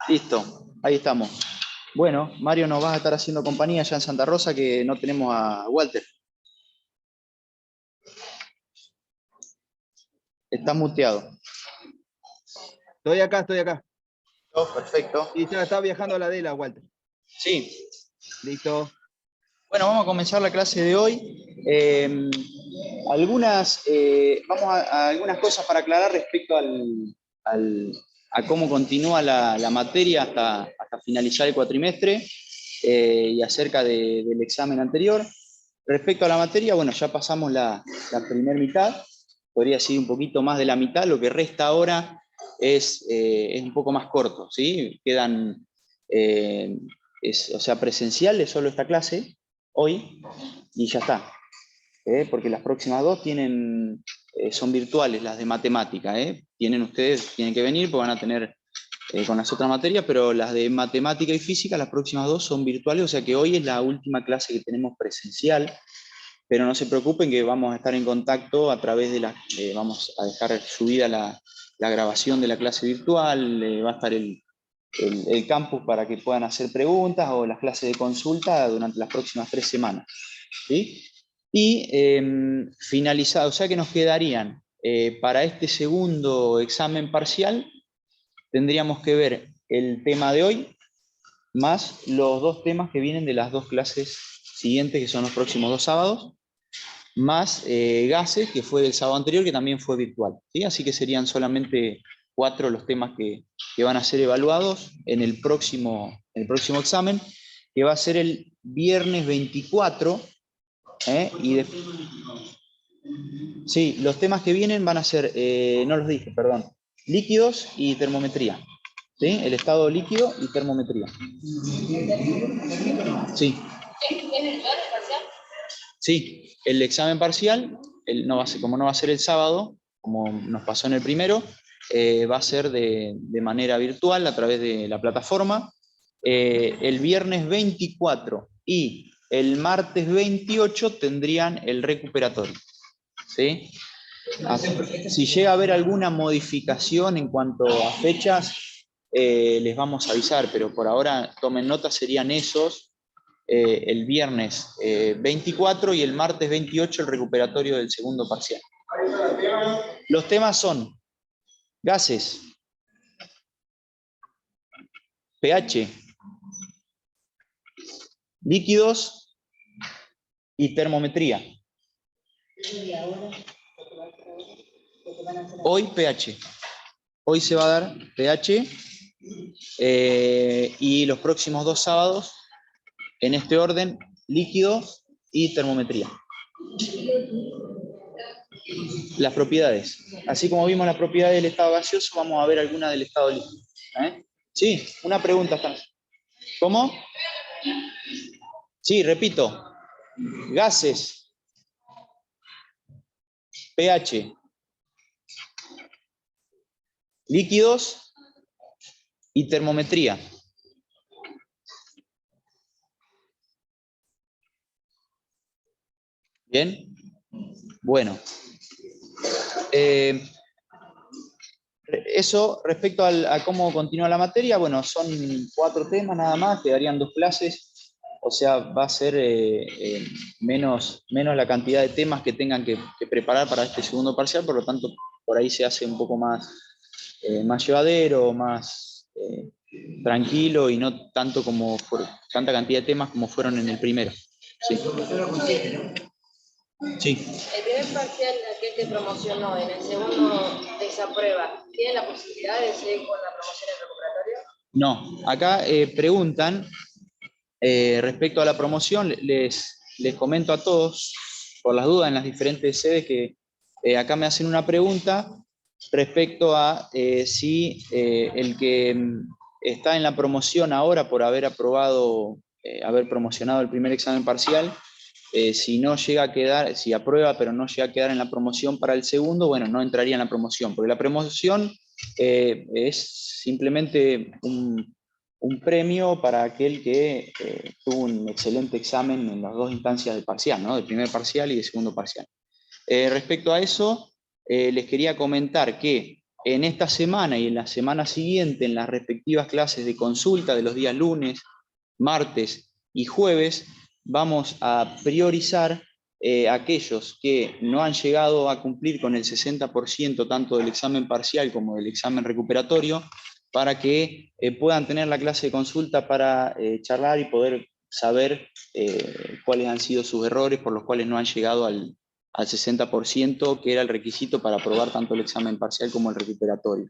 Listo, ahí estamos. Bueno, Mario, nos vas a estar haciendo compañía ya en Santa Rosa, que no tenemos a Walter. Está muteado. Estoy acá, estoy acá. Oh, perfecto. Y ya está viajando a la Adela, Walter. Sí. Listo. Bueno, vamos a comenzar la clase de hoy. Vamos a algunas cosas para aclarar respecto a cómo continúa la materia hasta finalizar el cuatrimestre y acerca del examen anterior. Respecto a la materia, bueno, ya pasamos la primera mitad, podría decir un poquito más de la mitad, lo que resta ahora es un poco más corto, ¿sí? Quedan, o sea, presenciales solo esta clase, hoy, y ya está. Porque las próximas dos son virtuales, las de matemática. Tienen que venir porque van a tener con las otras materias, pero las de matemática y física, las próximas dos son virtuales, o sea que hoy es la última clase que tenemos presencial, pero no se preocupen que vamos a estar en contacto a través de vamos a dejar subida la grabación de la clase virtual, va a estar el campus para que puedan hacer preguntas o las clases de consulta durante las próximas 3 semanas. ¿Sí? Y finalizado, o sea que nos quedarían para este segundo examen parcial, tendríamos que ver el tema de hoy, más los dos temas que vienen de las dos clases siguientes, que son los próximos 2 sábados, más gases, que fue del sábado anterior, que también fue virtual. ¿Sí? Así que serían solamente 4 los temas que van a ser evaluados en el próximo examen, que va a ser el viernes 24. Sí, los temas que vienen van a ser, no los dije, perdón, líquidos y termometría. ¿Sí? El estado líquido y termometría. Sí. Sí, el examen parcial, como no va a ser el sábado, como nos pasó en el primero, va a ser de manera virtual a través de la plataforma. El viernes 24 y el martes 28 tendrían el recuperatorio. ¿Sí? Si llega a haber alguna modificación en cuanto a fechas, les vamos a avisar, pero por ahora tomen nota, serían esos. El viernes 24 y el martes 28 el recuperatorio del segundo parcial. Los temas son gases, pH, líquidos y termometría. Hoy pH. Hoy se va a dar pH y los próximos 2 sábados, en este orden, líquidos y termometría. Las propiedades. Así como vimos las propiedades del estado gaseoso, vamos a ver algunas del estado líquido. Sí, una pregunta. ¿Cómo? Sí, repito. Gases, pH, líquidos y termometría. ¿Bien? Bueno. Eso respecto a cómo continúa la materia, bueno, son 4 temas nada más, quedarían 2 clases, o sea, va a ser menos la cantidad de temas que tengan que preparar para este segundo parcial, por lo tanto, por ahí se hace un poco más llevadero, más tranquilo y no tanto como tanta cantidad de temas como fueron en el primero. Sí. Sí. El primer parcial, aquel que promocionó, en el segundo desaprueba, ¿tiene la posibilidad de seguir con la promoción en recuperatorio? No, acá preguntan respecto a la promoción, les comento a todos, por las dudas en las diferentes sedes, que acá me hacen una pregunta respecto a si el que está en la promoción ahora por haber aprobado, haber promocionado el primer examen parcial, si no llega a quedar, si aprueba pero no llega a quedar en la promoción para el segundo, bueno, no entraría en la promoción, porque la promoción es simplemente un premio para aquel que tuvo un excelente examen en las 2 instancias del parcial, ¿no? Del primer parcial y del segundo parcial. Respecto a eso, les quería comentar que en esta semana y en la semana siguiente, en las respectivas clases de consulta de los días lunes, martes y jueves, vamos a priorizar aquellos que no han llegado a cumplir con el 60% tanto del examen parcial como del examen recuperatorio, para que puedan tener la clase de consulta para charlar y poder saber cuáles han sido sus errores por los cuales no han llegado al 60%, que era el requisito para aprobar tanto el examen parcial como el recuperatorio.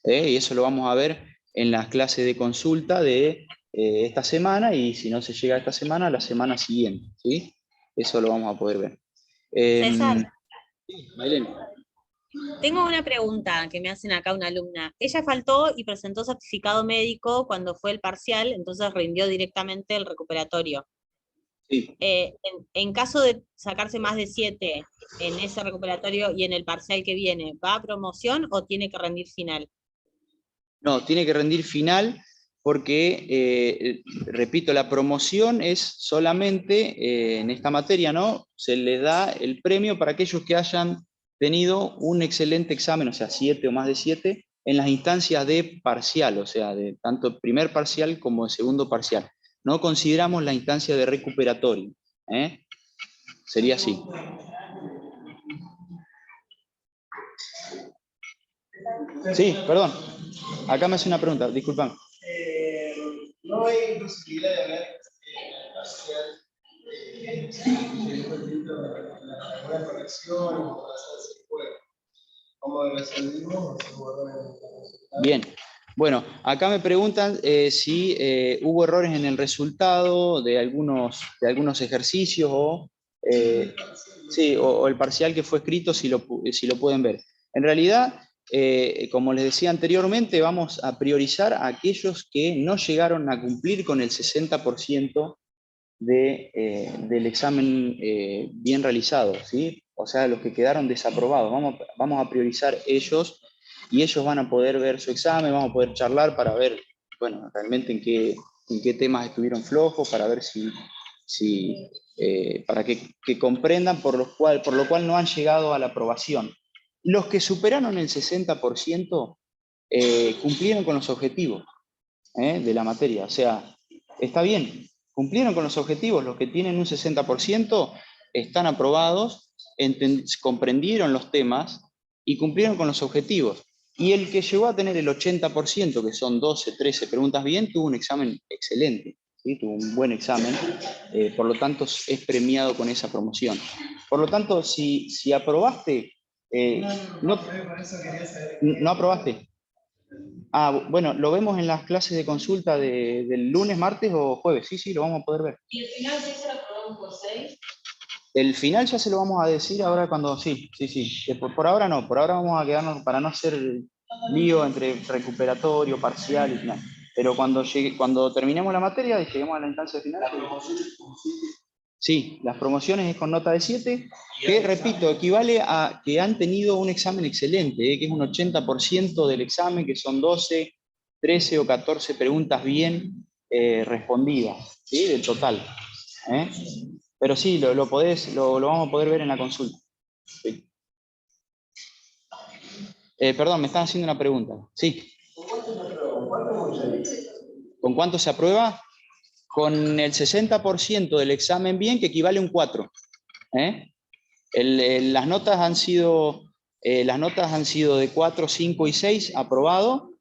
Y eso lo vamos a ver en las clases de consulta de esta semana, y si no se llega esta semana, la semana siguiente, ¿sí? Eso lo vamos a poder ver. César, Sí, Maylene. tengo una pregunta que me hacen acá una alumna. Ella faltó y presentó certificado médico cuando fue el parcial, entonces rindió directamente el recuperatorio. Sí. En caso de sacarse más de 7 en ese recuperatorio y en el parcial que viene, ¿va a promoción o tiene que rendir final? No, tiene que rendir final porque, repito, la promoción es solamente en esta materia, ¿no? Se le da el premio para aquellos que hayan tenido un excelente examen, o sea, 7 o más de 7, en las instancias de parcial, o sea, de tanto primer parcial como de segundo parcial. No consideramos la instancia de recuperatorio, ¿eh? Sería así. Sí, perdón. Acá me hace una pregunta, disculpan. No hay posibilidad de ver parcial alguna corrección o hacer ese juego. ¿Cómo resolvimos? Bien. Bueno, acá me preguntan si hubo errores en el resultado de algunos ejercicios sí, o el parcial que fue escrito, si lo pueden ver. En realidad, como les decía anteriormente, vamos a priorizar a aquellos que no llegaron a cumplir con el 60% del examen bien realizado, ¿sí? O sea, los que quedaron desaprobados. Vamos a priorizar ellos, y ellos van a poder ver su examen, vamos a poder charlar para ver, bueno, realmente en qué temas estuvieron flojos, para ver para que comprendan por lo cual no han llegado a la aprobación. Los que superaron el 60% cumplieron con los objetivos de la materia. O sea, está bien, cumplieron con los objetivos. Los que tienen un 60% están aprobados, comprendieron los temas y cumplieron con los objetivos. Y el que llegó a tener el 80%, que son 12, 13 preguntas bien, tuvo un examen excelente, ¿sí? Tuvo un buen examen, por lo tanto es premiado con esa promoción. Por lo tanto, si aprobaste, no aprobaste. Ah, bueno, lo vemos en las clases de consulta del lunes, martes o jueves. Sí, lo vamos a poder ver. ¿Y el final sí se lo aprobamos por 6? El final ya se lo vamos a decir ahora cuando... Sí. Por ahora no, por ahora vamos a quedarnos para no hacer lío entre recuperatorio, parcial y final. Pero cuando terminemos la materia y lleguemos a la instancia final... Sí, las promociones es con nota de 7, que, repito, equivale a que han tenido un examen excelente, que es un 80% del examen, que son 12, 13 o 14 preguntas bien respondidas, ¿sí? Del total. Pero sí, lo vamos a poder ver en la consulta. Sí. Perdón, me están haciendo una pregunta. Sí. ¿Con cuánto se aprueba? Con el 60% del examen bien, que equivale a un 4. Las notas han sido de 4, 5 y 6 aprobado,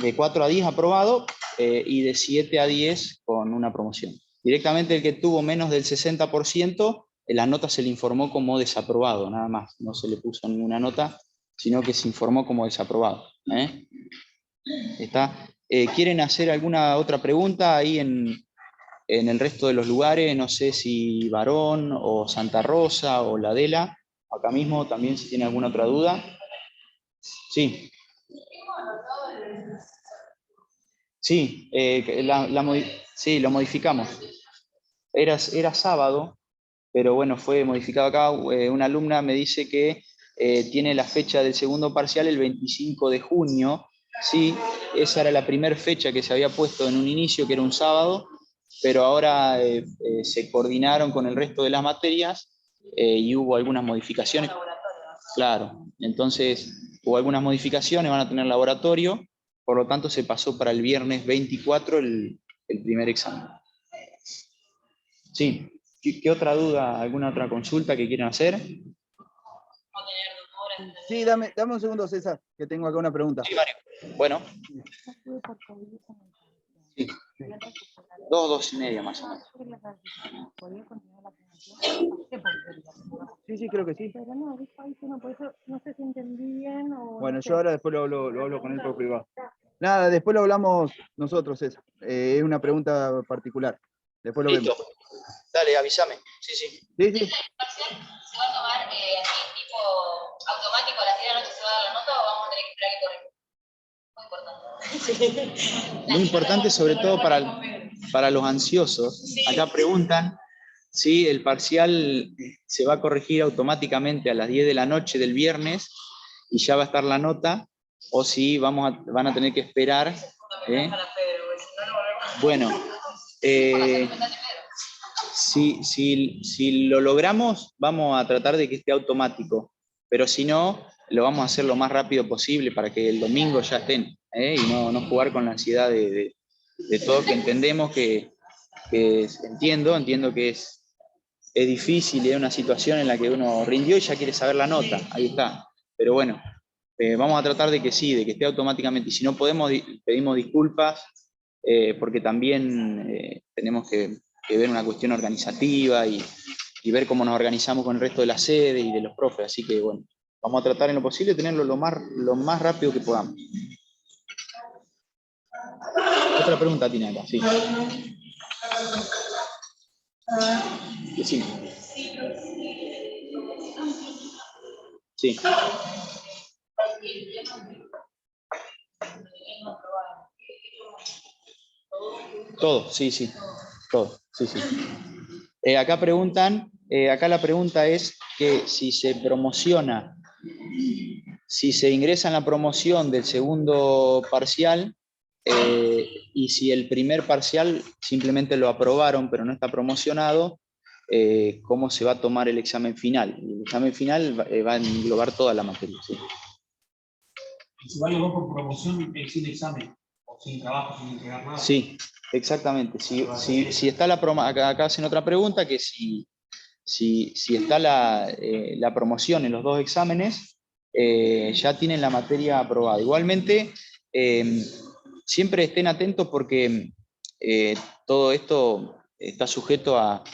de 4 a 10 aprobado, y de 7 a 10 con una promoción. Directamente el que tuvo menos del 60%, la nota se le informó como desaprobado, nada más. No se le puso ninguna nota, sino que se informó como desaprobado. ¿Quieren hacer alguna otra pregunta ahí en el resto de los lugares? No sé si Barón o Santa Rosa o La Adela, acá mismo también, si tiene alguna otra duda. Sí. Sí, sí, lo modificamos. Era sábado, pero bueno, fue modificado acá. Una alumna me dice que tiene la fecha del segundo parcial el 25 de junio. Sí, esa era la primera fecha que se había puesto en un inicio, que era un sábado, pero ahora se coordinaron con el resto de las materias y hubo algunas modificaciones. Claro, entonces hubo algunas modificaciones, van a tener laboratorio, por lo tanto se pasó para el viernes 24 el primer examen. Sí, ¿qué otra duda, alguna otra consulta que quieran hacer? Sí, dame un segundo, César, que tengo acá una pregunta. Sí, Mario. Bueno. Sí. 2:30 más o menos. Sí, creo que sí. Pero no, dijo ahí que no, por eso no sé si entendí bien o... Bueno, no yo sé. ahora después lo hablo con él por privado. Nada, después lo hablamos nosotros, César. Es una pregunta particular. Después lo Listo. vemos. Dale, avísame. Sí. Sí. ¿Parcial se va a tomar así, tipo automático, a las 10 de la noche se va a dar la nota o vamos a tener que esperar que corrija? Muy importante. Muy importante, sobre todo para los ansiosos. Acá preguntan si el parcial se va a corregir automáticamente a las 10 de la noche del viernes y ya va a estar la nota, o si van a tener que esperar. Bueno, si lo logramos, vamos a tratar de que esté automático, pero si no, lo vamos a hacer lo más rápido posible para que el domingo ya estén, y no jugar con la ansiedad de todos, que entendemos entiendo que es difícil, es una situación en la que uno rindió y ya quiere saber la nota, ahí está. Pero bueno, vamos a tratar de que sí, de que esté automáticamente, y si no podemos, pedimos disculpas, porque también tenemos que ver una cuestión organizativa y ver cómo nos organizamos con el resto de la sede y de los profes, así que bueno, vamos a tratar en lo posible de tenerlo lo más rápido que podamos. Otra pregunta tiene acá, sí. Sí. Sí. Todo, sí. Todo, sí. Acá preguntan, acá la pregunta es que si se promociona, si se ingresa en la promoción del segundo parcial, y si el primer parcial simplemente lo aprobaron pero no está promocionado, ¿cómo se va a tomar el examen final? El examen final va a englobar toda la materia. ¿Sí? Si vale vos por promoción sin examen, o sin trabajo, sin entregar nada. Sí, exactamente. Si está acá hacen otra pregunta, que si está la promoción en los dos exámenes, ya tienen la materia aprobada. Igualmente, siempre estén atentos porque todo esto está sujeto a,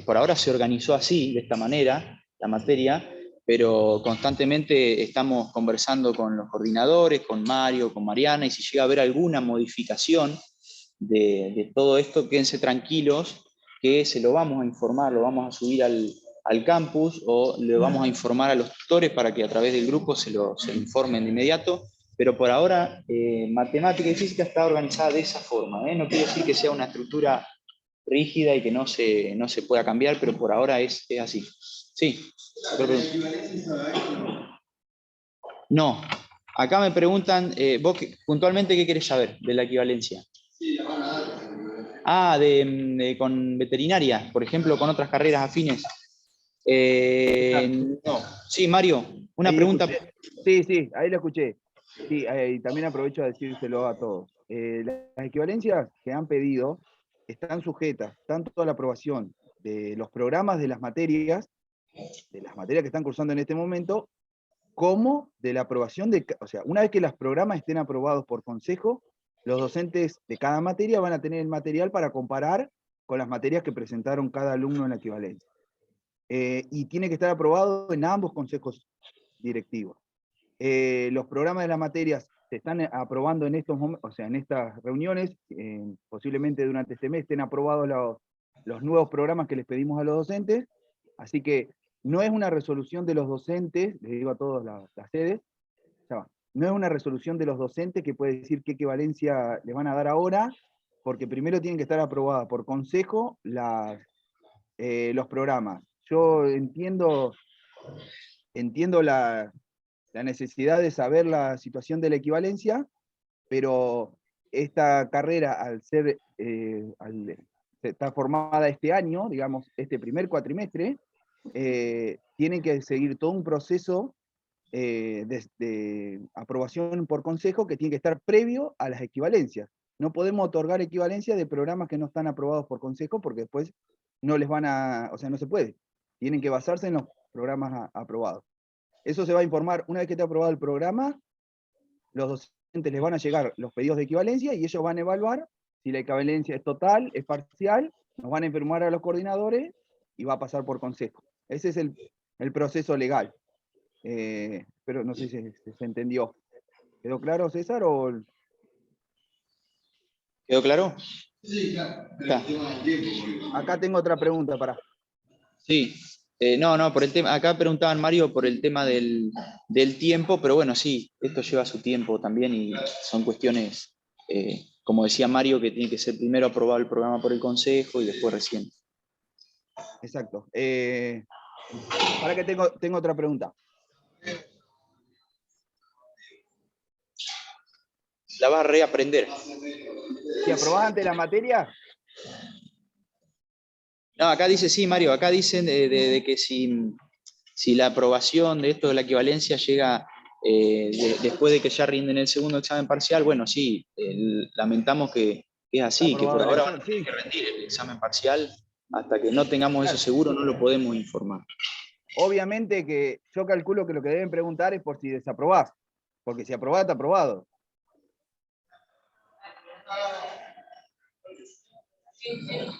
por ahora se organizó así, de esta manera, la materia, pero constantemente estamos conversando con los coordinadores, con Mario, con Mariana, y si llega a haber alguna modificación de todo esto, quédense tranquilos, que se lo vamos a informar, lo vamos a subir al campus, o le vamos a informar a los tutores para que a través del grupo se lo informen de inmediato. Pero por ahora, matemática y física está organizada de esa forma. No quiere decir que sea una estructura rígida y que no se pueda cambiar, pero por ahora es así. Sí. No. Acá me preguntan, vos puntualmente, ¿qué querés saber de la equivalencia? Con veterinaria, por ejemplo, con otras carreras afines. No. Sí, Mario, una Ahí pregunta. Sí, ahí lo escuché. Sí, y también aprovecho a decírselo a todos. Las equivalencias que han pedido están sujetas tanto a la aprobación de los programas de las materias que están cursando en este momento, como de la aprobación o sea, una vez que los programas estén aprobados por consejo, los docentes de cada materia van a tener el material para comparar con las materias que presentaron cada alumno en la equivalencia. Y tiene que estar aprobado en ambos consejos directivos. Los programas de las materias se están aprobando en estos momentos, o sea, en estas reuniones, posiblemente durante este mes estén aprobados los nuevos programas que les pedimos a los docentes, así que no es una resolución de los docentes, les digo a todas las sedes, no es una resolución de los docentes que puede decir qué equivalencia les van a dar ahora, porque primero tienen que estar aprobadas por consejo los programas. Yo entiendo la necesidad de saber la situación de la equivalencia, pero esta carrera, al estar formada este año, digamos, este primer cuatrimestre, tiene que seguir todo un proceso de aprobación por consejo que tiene que estar previo a las equivalencias. No podemos otorgar equivalencia de programas que no están aprobados por consejo porque después no les van a, o sea, no se puede. Tienen que basarse en los programas aprobados. Eso se va a informar una vez que esté aprobado el programa, los docentes les van a llegar los pedidos de equivalencia y ellos van a evaluar si la equivalencia es total, es parcial, nos van a informar a los coordinadores y va a pasar por consejo. Ese es el proceso legal. Pero no sé si se entendió. ¿Quedó claro, César? ¿Quedó claro? Sí, claro. Pero Está. el tema del tiempo, porque- Acá tengo otra pregunta para. Sí. No, por el tema, acá preguntaban Mario por el tema del tiempo, pero bueno, sí, esto lleva su tiempo también y son cuestiones, como decía Mario, que tiene que ser primero aprobado el programa por el consejo y después recién. Exacto. Para que tengo otra pregunta. La vas a reaprender. Si aprobás ante la materia, No, acá dice, sí, Mario, acá dicen de que si la aprobación de esto de la equivalencia llega después de que ya rinden el segundo examen parcial, bueno, sí, lamentamos que es así, que por aprobado el ahora van a examen, tener sí. que rendir el examen parcial, hasta que no tengamos eso Claro. seguro, no lo podemos informar. Obviamente que yo calculo que lo que deben preguntar es por si desaprobás. Porque si aprobás, está aprobado.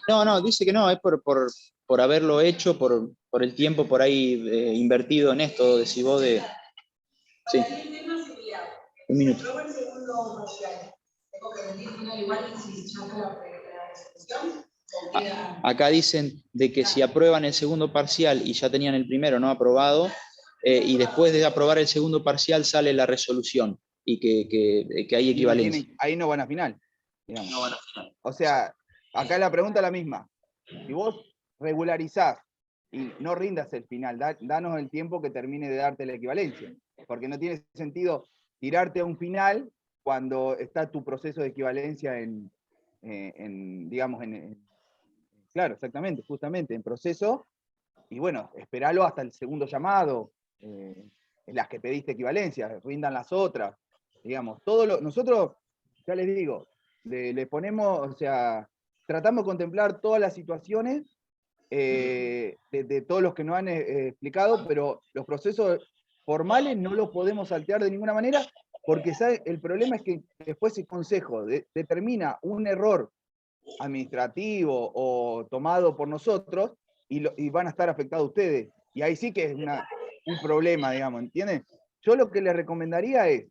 No, dice que no, es por haberlo hecho, por el tiempo por ahí invertido en esto, decís vos de... Sí. Un minuto. Acá dicen de que si aprueban el segundo parcial y ya tenían el primero no aprobado, y después de aprobar el segundo parcial sale la resolución y que hay equivalencia. Ahí no van a final. Digamos. No van a final. O sea, acá la pregunta es la misma. Si vos regularizás y no rindas el final, danos el tiempo que termine de darte la equivalencia. Porque no tiene sentido tirarte a un final cuando está tu proceso de equivalencia claro, exactamente, justamente, en proceso. Y bueno, esperalo hasta el segundo llamado, en las que pediste equivalencia, rindan las otras. Digamos, nosotros, ya les digo, le ponemos, o sea, tratamos de contemplar todas las situaciones de todos los que nos han explicado, pero los procesos formales no los podemos saltear de ninguna manera, porque el problema es que después el consejo determina un error administrativo o tomado por nosotros y van a estar afectados ustedes. Y ahí sí que es un problema, digamos, ¿entienden? Yo lo que les recomendaría es,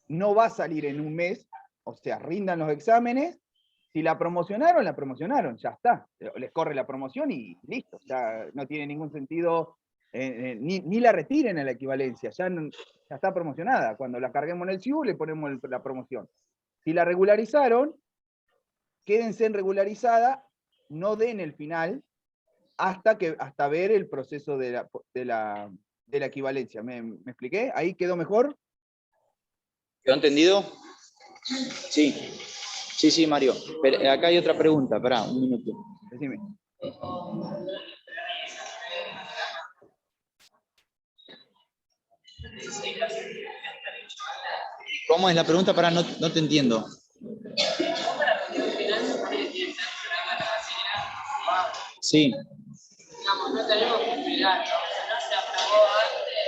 no va a salir en un mes, o sea, rindan los exámenes. Si la promocionaron, ya está. Les corre la promoción y listo. Ya no tiene ningún sentido, ni la retiren a la equivalencia, ya está promocionada. Cuando la carguemos en el CIU, le ponemos la promoción. Si la regularizaron, quédense en regularizada, no den el final, hasta ver el proceso de la equivalencia. ¿Me expliqué? ¿Ahí quedó mejor? ¿Quedó entendido? Sí, Mario. Pero acá hay otra pregunta, pará, un minuto. Decime. ¿Cómo es la pregunta? Pará, no te entiendo. Sí. No tenemos que esperar, ¿no? No se aprobó antes.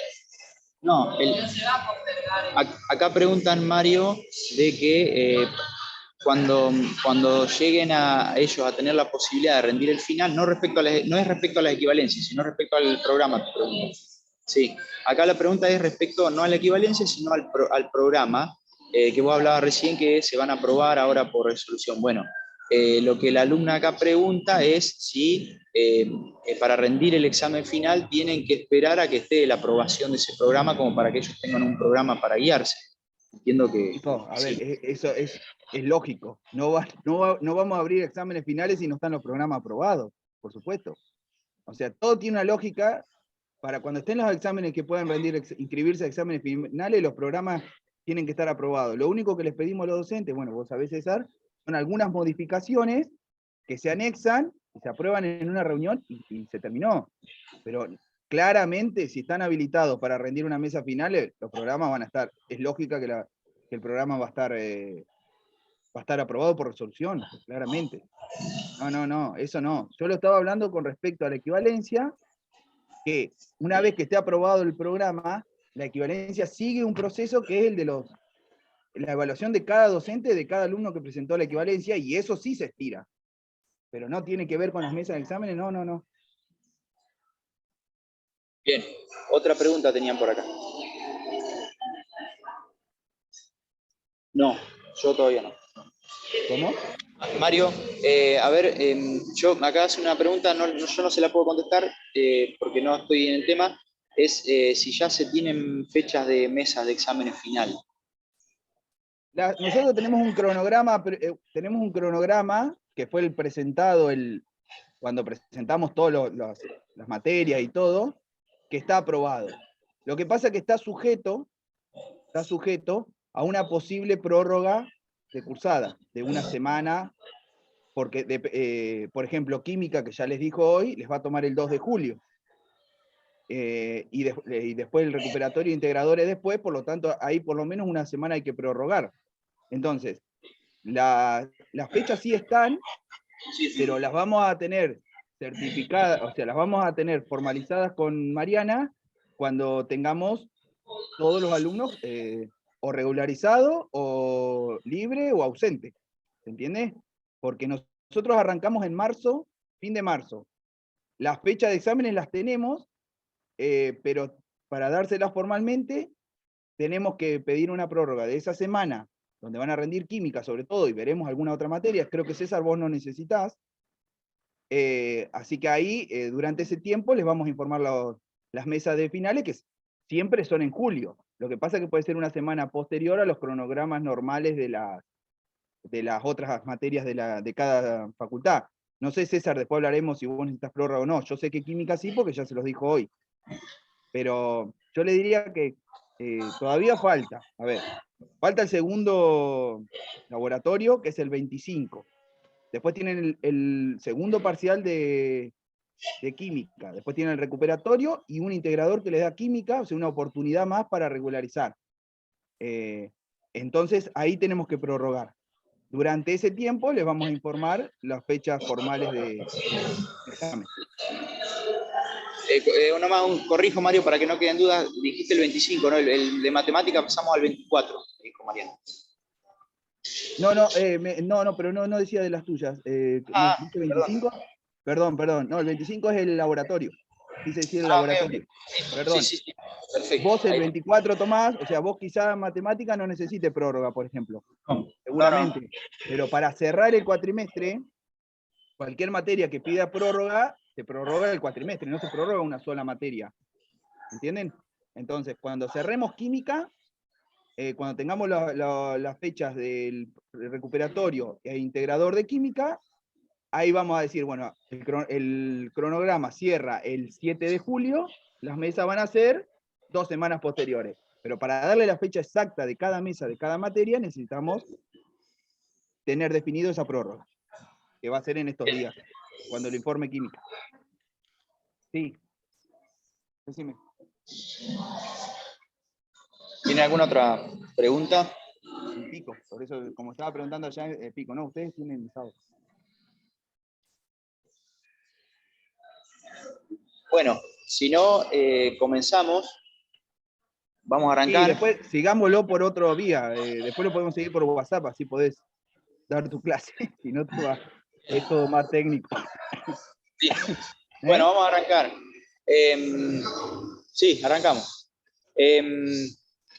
No, No se va a postergar. acá preguntan, Mario, de que cuando lleguen a ellos a tener la posibilidad de rendir el final, no es respecto a las equivalencias, sino respecto al programa. Sí, acá la pregunta es respecto no a la equivalencia, sino al programa, que vos hablabas recién que se van a aprobar ahora por resolución. Bueno, lo que la alumna acá pregunta es si para rendir el examen final tienen que esperar a que esté la aprobación de ese programa como para que ellos tengan un programa para guiarse. Entiendo que... No, a ver, sí. eso es lógico. No vamos a abrir exámenes finales si no están los programas aprobados, por supuesto. O sea, todo tiene una lógica. Para cuando estén los exámenes que puedan inscribirse a exámenes finales, los programas tienen que estar aprobados. Lo único que les pedimos a los docentes, bueno, vos sabés, César, son algunas modificaciones que se anexan y se aprueban en una reunión y se terminó. Pero claramente, si están habilitados para rendir una mesa final, los programas van a estar, es lógica que el programa va a estar aprobado por resolución, claramente. No, eso no. Yo lo estaba hablando con respecto a la equivalencia, que una vez que esté aprobado el programa, la equivalencia sigue un proceso que es el de la evaluación de cada docente, de cada alumno que presentó la equivalencia, y eso sí se estira. Pero no tiene que ver con las mesas de exámenes, no. Bien, otra pregunta tenían por acá. No, yo todavía no. ¿Cómo? Mario, a ver, yo me acabas de hacer una pregunta, yo no se la puedo contestar porque no estoy en el tema, es si ya se tienen fechas de mesas de exámenes final. Nosotros tenemos un cronograma que fue el presentado cuando presentamos todas las materias y todo, que está aprobado. Lo que pasa es que está sujeto a una posible prórroga de cursada, de una semana, porque, por ejemplo, química, que ya les dijo hoy, les va a tomar el 2 de julio. Y después el recuperatorio de integradores después, por lo tanto, ahí por lo menos una semana hay que prorrogar. Entonces, las fechas sí están, pero las vamos a tener certificadas, o sea, las vamos a tener formalizadas con Mariana cuando tengamos todos los alumnos o regularizado, o libre, o ausente. ¿Se entiende? Porque nosotros arrancamos en marzo, fin de marzo. Las fechas de exámenes las tenemos, pero para dárselas formalmente, tenemos que pedir una prórroga de esa semana, donde van a rendir química sobre todo, y veremos alguna otra materia. Creo que César, vos no necesitás. Así que ahí, durante ese tiempo, les vamos a informar las mesas de finales, que siempre son en julio. Lo que pasa es que puede ser una semana posterior a los cronogramas normales de las otras materias de cada facultad. No sé, César, después hablaremos si vos necesitas prórroga o no. Yo sé que química sí, porque ya se los dijo hoy. Pero yo le diría que todavía falta. A ver, falta el segundo laboratorio, que es el 25. Después tienen el segundo parcial de química. Después tienen el recuperatorio y un integrador que les da química, o sea, una oportunidad más para regularizar. Entonces, ahí tenemos que prorrogar. Durante ese tiempo les vamos a informar las fechas formales de examen. Nomás corrijo, Mario, para que no queden dudas, dijiste el 25, ¿no? El de matemática pasamos al 24, dijo Mariana. No, pero no decía de las tuyas. ¿Dice 25? Perdón. No, el 25 es el laboratorio. Quise decir el laboratorio. Okay. Perdón. Sí. Perfecto. Vos el 24 tomás, o sea, vos quizá en matemática no necesites prórroga, por ejemplo. No, seguramente. No. Pero para cerrar el cuatrimestre, cualquier materia que pida prórroga, se prorroga el cuatrimestre, no se prorroga una sola materia. ¿Entienden? Entonces, cuando cerremos química, cuando tengamos las fechas del recuperatorio e integrador de química, ahí vamos a decir, bueno, el cronograma cierra el 7 de julio, las mesas van a ser 2 semanas posteriores. Pero para darle la fecha exacta de cada mesa, de cada materia, necesitamos tener definido esa prórroga, que va a ser en estos días, cuando el informe química. Sí. Decime. ¿Tiene alguna otra pregunta? El pico, por eso, como estaba preguntando allá, el pico, ¿no? Ustedes tienen sábado. Bueno, si no, comenzamos. Vamos a arrancar. Sí, después sigámoslo por otro vía. Después lo podemos seguir por WhatsApp, así podés dar tu clase. Si no, es todo más técnico. Sí. Bueno, vamos a arrancar. Sí, arrancamos.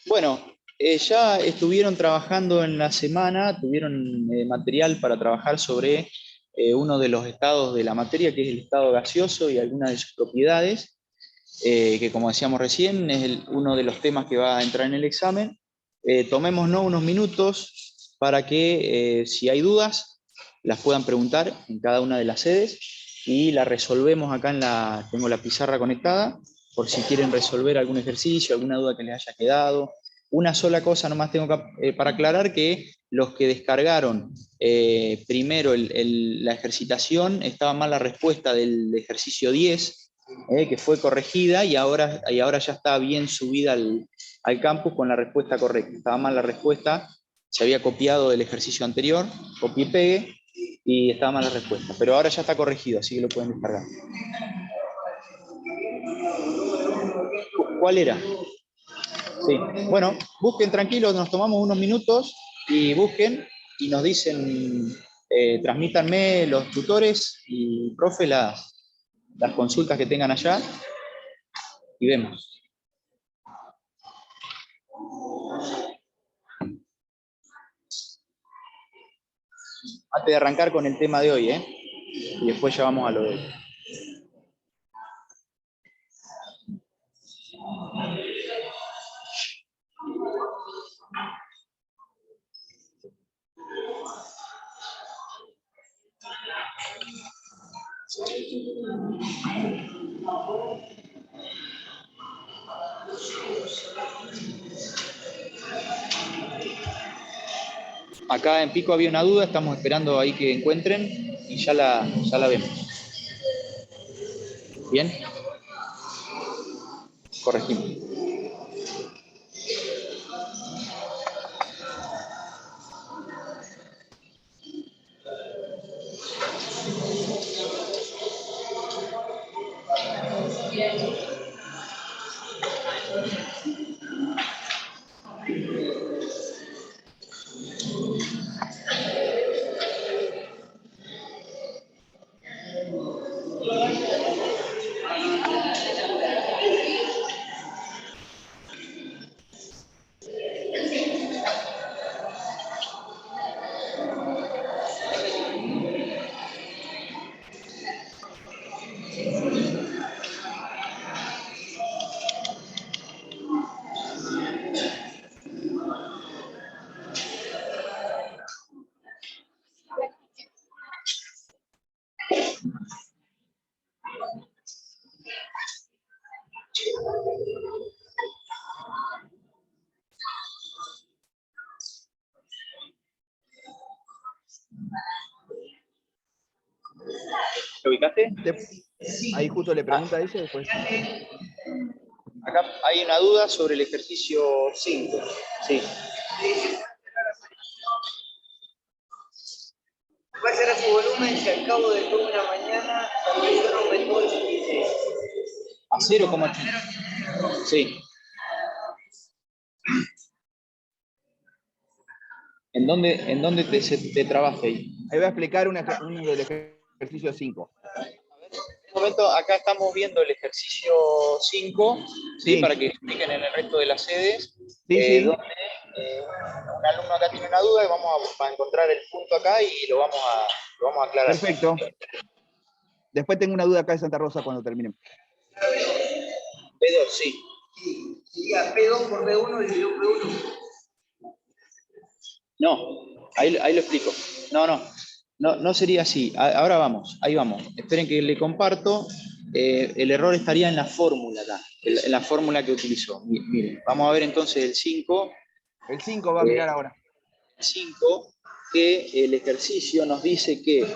Bueno, ya estuvieron trabajando en la semana, tuvieron material para trabajar sobre uno de los estados de la materia, que es el estado gaseoso y algunas de sus propiedades, que como decíamos recién, es uno de los temas que va a entrar en el examen. Tomémonos unos minutos para que, si hay dudas, las puedan preguntar en cada una de las sedes, y la resolvemos acá tengo la pizarra conectada, por si quieren resolver algún ejercicio, alguna duda que les haya quedado. Una sola cosa nomás tengo para aclarar, que los que descargaron primero la ejercitación, estaba mal la respuesta del ejercicio 10, que fue corregida y ahora ya está bien subida al campus con la respuesta correcta. Estaba mal la respuesta, se había copiado del ejercicio anterior, copié y pegué, y estaba mal la respuesta. Pero ahora ya está corregido, así que lo pueden descargar. ¿Cuál era? Sí. Bueno, busquen tranquilos, nos tomamos unos minutos y busquen y nos dicen, transmítanme los tutores y profe las consultas que tengan allá y vemos. Antes de arrancar con el tema de hoy, y después ya vamos a lo de hoy. Acá en Pico había una duda, estamos esperando ahí que encuentren y ya la vemos. ¿Bien? Corregimos. ¿Lo ubicaste? Ahí justo le pregunta a ella después. Acá hay una duda sobre el ejercicio 5. Sí. ¿Cuál será su volumen si al cabo de toda una mañana no aumentó el 86? A 0,8. Sí. ¿En dónde te trabaste ahí? Ahí voy a explicar uno del ejercicio 5. En este momento acá estamos viendo el ejercicio 5, ¿sí? Para que expliquen en el resto de las sedes, donde un alumno acá tiene una duda y vamos a encontrar el punto acá y lo vamos a aclarar. Perfecto. Después tengo una duda acá de Santa Rosa cuando terminemos. P2, sí. Sería P2 por B1 dividido P1. No, ahí lo explico. No sería así. Ahora vamos, ahí vamos. Esperen que le comparto. El error estaría en la fórmula acá, en la fórmula que utilizó. Miren, vamos a ver entonces el 5. El 5 va a mirar ahora. 5, que el ejercicio nos dice que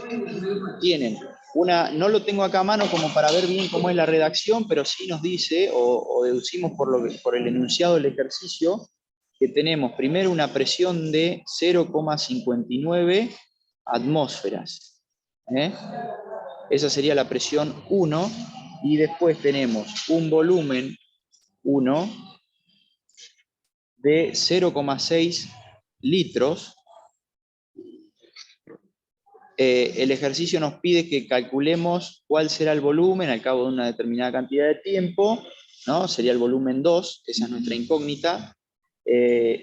tienen una, no lo tengo acá a mano como para ver bien cómo es la redacción, pero sí nos dice, o deducimos por el enunciado del ejercicio, que tenemos primero una presión de 0,59 atmósferas. Esa sería la presión 1, y después tenemos un volumen 1 de 0,6 litros. El ejercicio nos pide que calculemos cuál será el volumen al cabo de una determinada cantidad de tiempo, ¿no? Sería el volumen 2, esa es nuestra incógnita.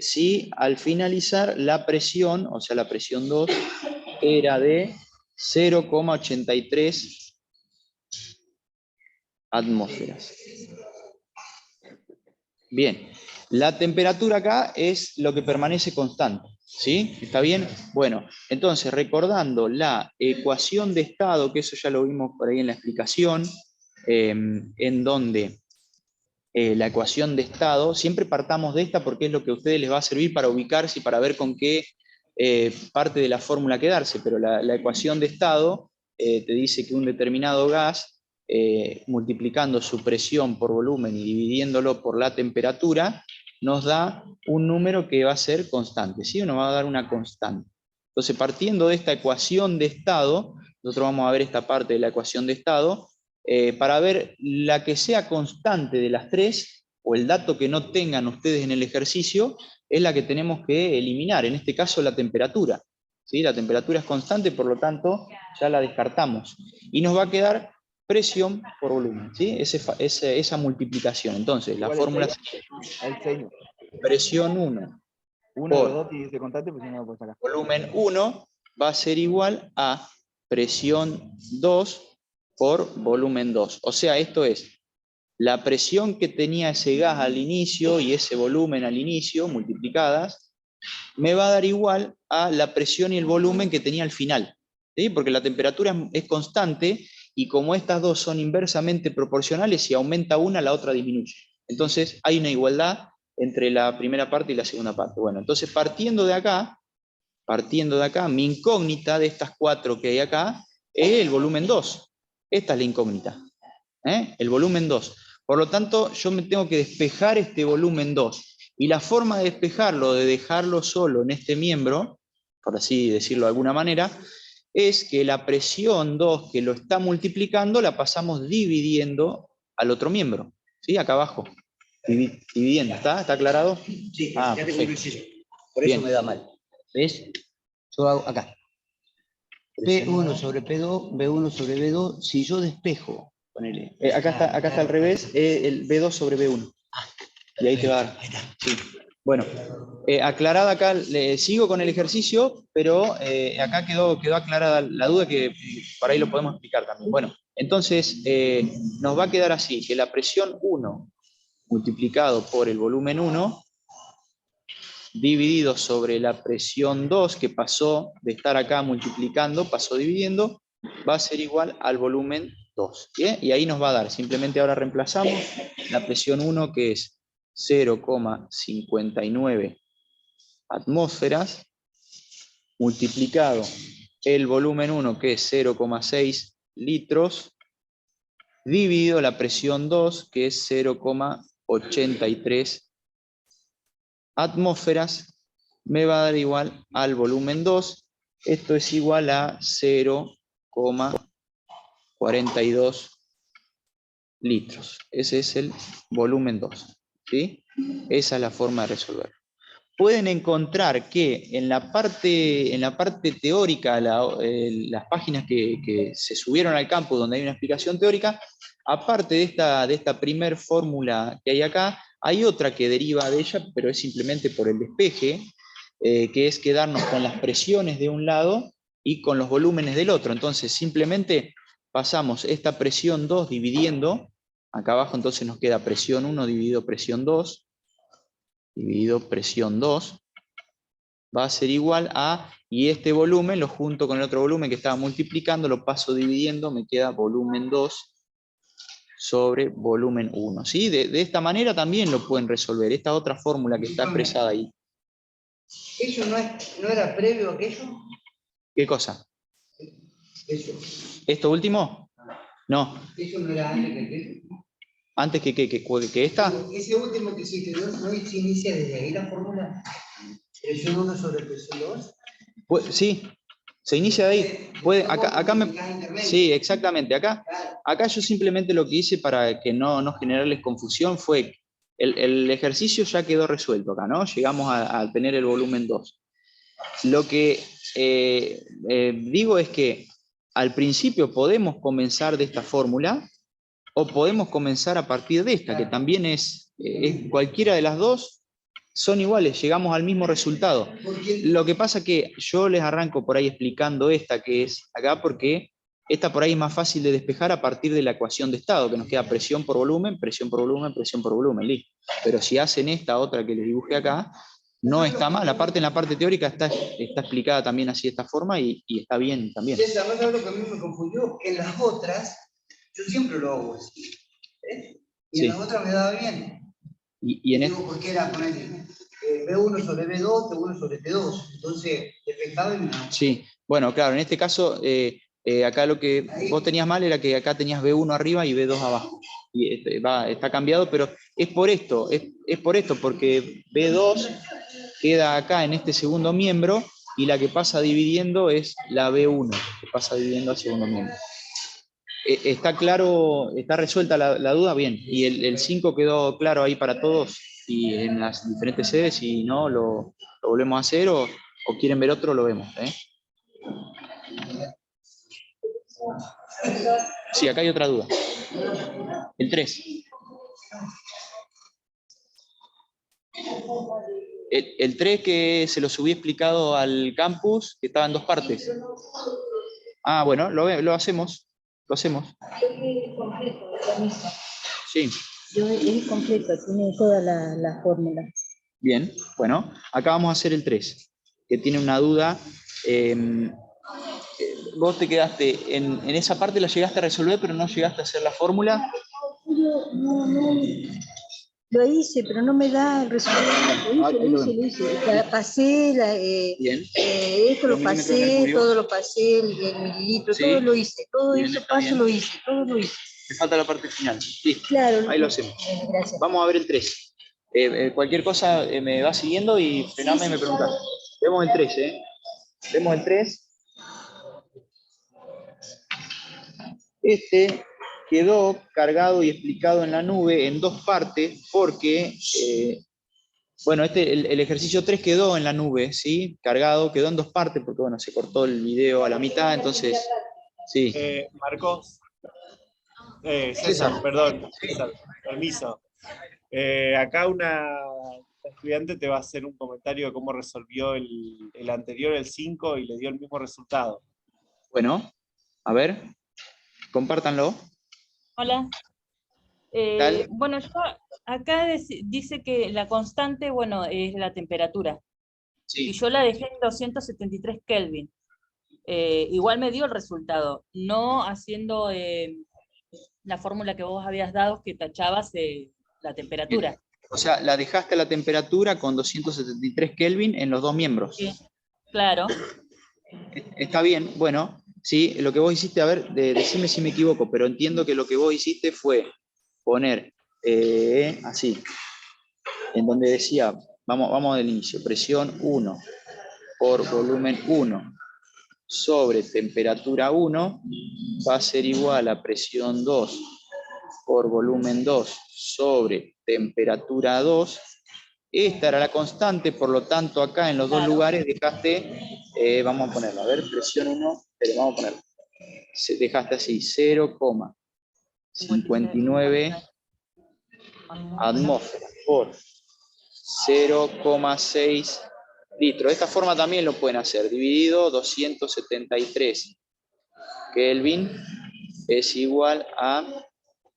Si al finalizar la presión, o sea la presión 2, era de 0,83 atmósferas. Bien, la temperatura acá es lo que permanece constante, ¿sí? ¿Está bien? Bueno, entonces recordando la ecuación de estado, que eso ya lo vimos por ahí en la explicación, en donde la ecuación de estado, siempre partamos de esta porque es lo que a ustedes les va a servir para ubicarse y para ver con qué parte de la fórmula quedarse, pero la ecuación de estado te dice que un determinado gas multiplicando su presión por volumen y dividiéndolo por la temperatura, nos da un número que va a ser constante, ¿sí? Nos va a dar una constante. Entonces, partiendo de esta ecuación de estado, nosotros vamos a ver esta parte de la ecuación de estado, para ver la que sea constante de las tres, o el dato que no tengan ustedes en el ejercicio, es la que tenemos que eliminar, en este caso la temperatura. ¿Sí? La temperatura es constante, por lo tanto, ya la descartamos. Y nos va a quedar presión por volumen, ¿sí? Esa multiplicación. Entonces, la fórmula sería presión 1 uno de los por dos tiene que ser constante, pues si no lo puedo sacar. volumen 1 va a ser igual a presión 2 por volumen 2. O sea, esto es la presión que tenía ese gas al inicio y ese volumen al inicio, multiplicadas, me va a dar igual a la presión y el volumen que tenía al final. ¿Sí? Porque la temperatura es constante y como estas dos son inversamente proporcionales, si aumenta una, la otra disminuye. Entonces hay una igualdad entre la primera parte y la segunda parte. Bueno, entonces partiendo de acá, mi incógnita de estas cuatro que hay acá es el volumen 2. Esta es la incógnita, el volumen 2. Por lo tanto, yo me tengo que despejar este volumen 2. Y la forma de despejarlo, de dejarlo solo en este miembro, por así decirlo de alguna manera, es que la presión 2 que lo está multiplicando la pasamos dividiendo al otro miembro. ¿Sí? Acá abajo. Dividiendo. ¿Está aclarado? Sí, Ah, ya tengo perfecto. por eso Bien. me da mal. ¿Ves? Yo hago acá. P1 sobre P2, B1 sobre B2, si yo despejo, ponele. Acá está al revés, el B2 sobre B1. Y ahí te va a dar. Sí. Bueno, aclarada acá, sigo con el ejercicio, pero acá quedó aclarada la duda que por ahí lo podemos explicar también. Bueno, entonces nos va a quedar así, que la presión 1 multiplicado por el volumen 1 dividido sobre la presión 2 que pasó de estar acá multiplicando, pasó dividiendo, va a ser igual al volumen 2. ¿Bien? Y ahí nos va a dar, simplemente ahora reemplazamos la presión 1 que es 0,59 atmósferas, multiplicado el volumen 1 que es 0,6 litros, dividido la presión 2 que es 0,83 atmósferas, me va a dar igual al volumen 2. Esto es igual a 0,42 litros. Ese es el volumen 2. ¿Sí? Esa es la forma de resolver. Pueden encontrar que en la parte teórica, las páginas que se subieron al campo donde hay una explicación teórica, aparte de esta primer fórmula que hay acá, hay otra que deriva de ella, pero es simplemente por el despeje, que es quedarnos con las presiones de un lado y con los volúmenes del otro. Entonces simplemente pasamos esta presión 2 dividiendo, acá abajo entonces nos queda presión 1 dividido presión 2, dividido presión 2, va a ser igual a, y este volumen lo junto con el otro volumen que estaba multiplicando, lo paso dividiendo, me queda volumen 2 sobre volumen 1. ¿Sí? De esta manera también lo pueden resolver, esta otra fórmula que está expresada ahí. ¿Eso no era previo a aquello? ¿Qué cosa? Eso. ¿Esto último? No. ¿Eso no era antes que aquello? ¿Antes que esta? Ese último que hiciste, ¿no se inicia desde ahí la fórmula? ¿Presión 1 sobre presión 2? Pues, sí, se inicia de ahí. Sí, exactamente. Acá yo simplemente lo que hice para que no generarles confusión fue, el ejercicio ya quedó resuelto acá, ¿no? Llegamos a tener el volumen 2. Lo que digo es que al principio podemos comenzar de esta fórmula o podemos comenzar a partir de esta, que también es cualquiera de las dos, son iguales, llegamos al mismo resultado. Lo que pasa que yo les arranco por ahí explicando esta que es acá, porque esta por ahí es más fácil de despejar a partir de la ecuación de estado, que nos queda presión por volumen, presión por volumen, presión por volumen, listo. Pero si hacen esta otra que les dibujé acá, no está mal. Aparte en la parte teórica está explicada también así de esta forma y está bien también. César, ¿no sabes lo que a mí me confundió? Que en las otras, yo siempre lo hago así. Y en las otras me daba bien. Y en digo, porque era poner B1 sobre B2, T1 sobre T2. Entonces, despejaba y me... Sí, bueno, claro, en este caso Acá lo que vos tenías mal era que acá tenías B1 arriba y B2 abajo. Y está cambiado, pero es por esto, porque B2 queda acá en este segundo miembro y la que pasa dividiendo es la B1, que pasa dividiendo al segundo miembro. ¿Está claro, está resuelta la duda? Bien. ¿Y el 5 quedó claro ahí para todos y en las diferentes sedes? Si no, lo volvemos a hacer o quieren ver otro, lo vemos. Sí, acá hay otra duda. El 3. El 3 que se lo subí explicado al campus, que estaba en 2 partes. Ah, bueno, lo hacemos. Lo hacemos. Sí. Es completo, tiene toda la fórmula. Bien, bueno, acá vamos a hacer el 3, que tiene una duda. Vos te quedaste, en esa parte la llegaste a resolver, pero no llegaste a hacer la fórmula. No, lo hice, pero no me da el resultado. Lo hice. Pasé, esto lo pasé, todo lo pasé, el mililitro, sí. Todo lo hice, todo bien, eso paso bien. Lo hice, todo lo hice. Me falta la parte final. Sí, claro. Ahí lo hacemos. Gracias. Vamos a ver el 3. Cualquier cosa me va siguiendo y frename y me preguntás. Vemos el 3, Vemos el 3. Este quedó cargado y explicado en la nube en 2 partes porque, bueno, el ejercicio 3 quedó en la nube, ¿sí? Cargado, quedó en 2 partes porque, bueno, se cortó el video a la mitad, entonces, sí. Marcos. César, perdón, César, permiso. Acá una estudiante te va a hacer un comentario de cómo resolvió el anterior, el 5, y le dio el mismo resultado. Bueno, a ver, compártanlo. Hola. Bueno, acá dice que la constante, bueno, es la temperatura. Sí. Y yo la dejé en 273 Kelvin. Igual me dio el resultado, no haciendo la fórmula que vos habías dado que tachabas la temperatura. O sea, la dejaste a la temperatura con 273 Kelvin en los 2 miembros. Sí, claro. Está bien, bueno, sí, lo que vos hiciste, a ver, decime si me equivoco, pero entiendo que lo que vos hiciste fue poner así, en donde decía, vamos del inicio, presión 1 por volumen 1 sobre temperatura 1 va a ser igual a presión 2 por volumen 2 sobre temperatura 2. Esta era la constante, por lo tanto acá en los dos lugares dejaste, vamos a ponerlo, a ver, presión 1, pero vamos a ponerlo, dejaste así, 0,59 atmósferas por 0,6 litros. De esta forma también lo pueden hacer, dividido 273 Kelvin es igual a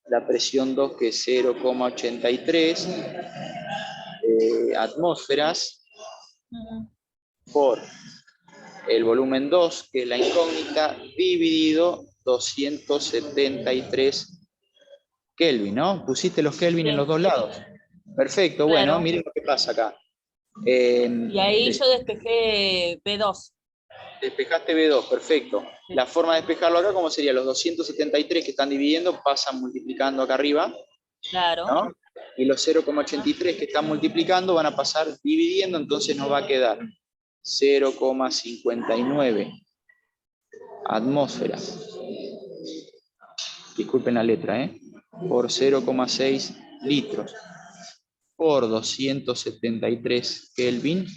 la presión 2, que es 0,83 atmósferas por el volumen 2, que es la incógnita, dividido 273 Kelvin, ¿no? Pusiste los Kelvin en los dos lados. Perfecto, claro. Bueno, miren lo que pasa acá. Y ahí yo despejé B2. Despejaste B2, perfecto. Sí. La forma de despejarlo acá, ¿cómo sería? Los 273 que están dividiendo pasan multiplicando acá arriba. Claro. ¿No? Y los 0,83 que están multiplicando van a pasar dividiendo, entonces nos va a quedar 0,59 atmósferas. Disculpen la letra, por 0,6 litros por 273 Kelvin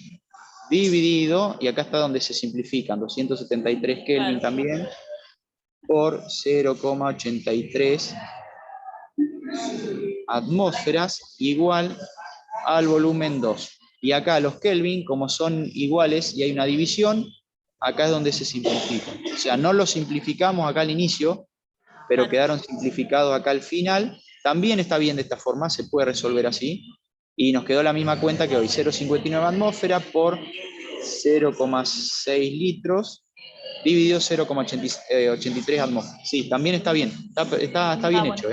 dividido, y acá está donde se simplifican, 273 Kelvin también, por 0,83 atmósferas igual al volumen 2. Y acá los Kelvin, como son iguales y hay una división, acá es donde se simplifican. O sea, no los simplificamos acá al inicio, pero quedaron simplificados acá al final. También está bien de esta forma, se puede resolver así. Y nos quedó la misma cuenta que hoy, 0,59 atmósferas por 0,6 litros dividido 0,83 atmósferas. Sí, también está bien, está bien hecho,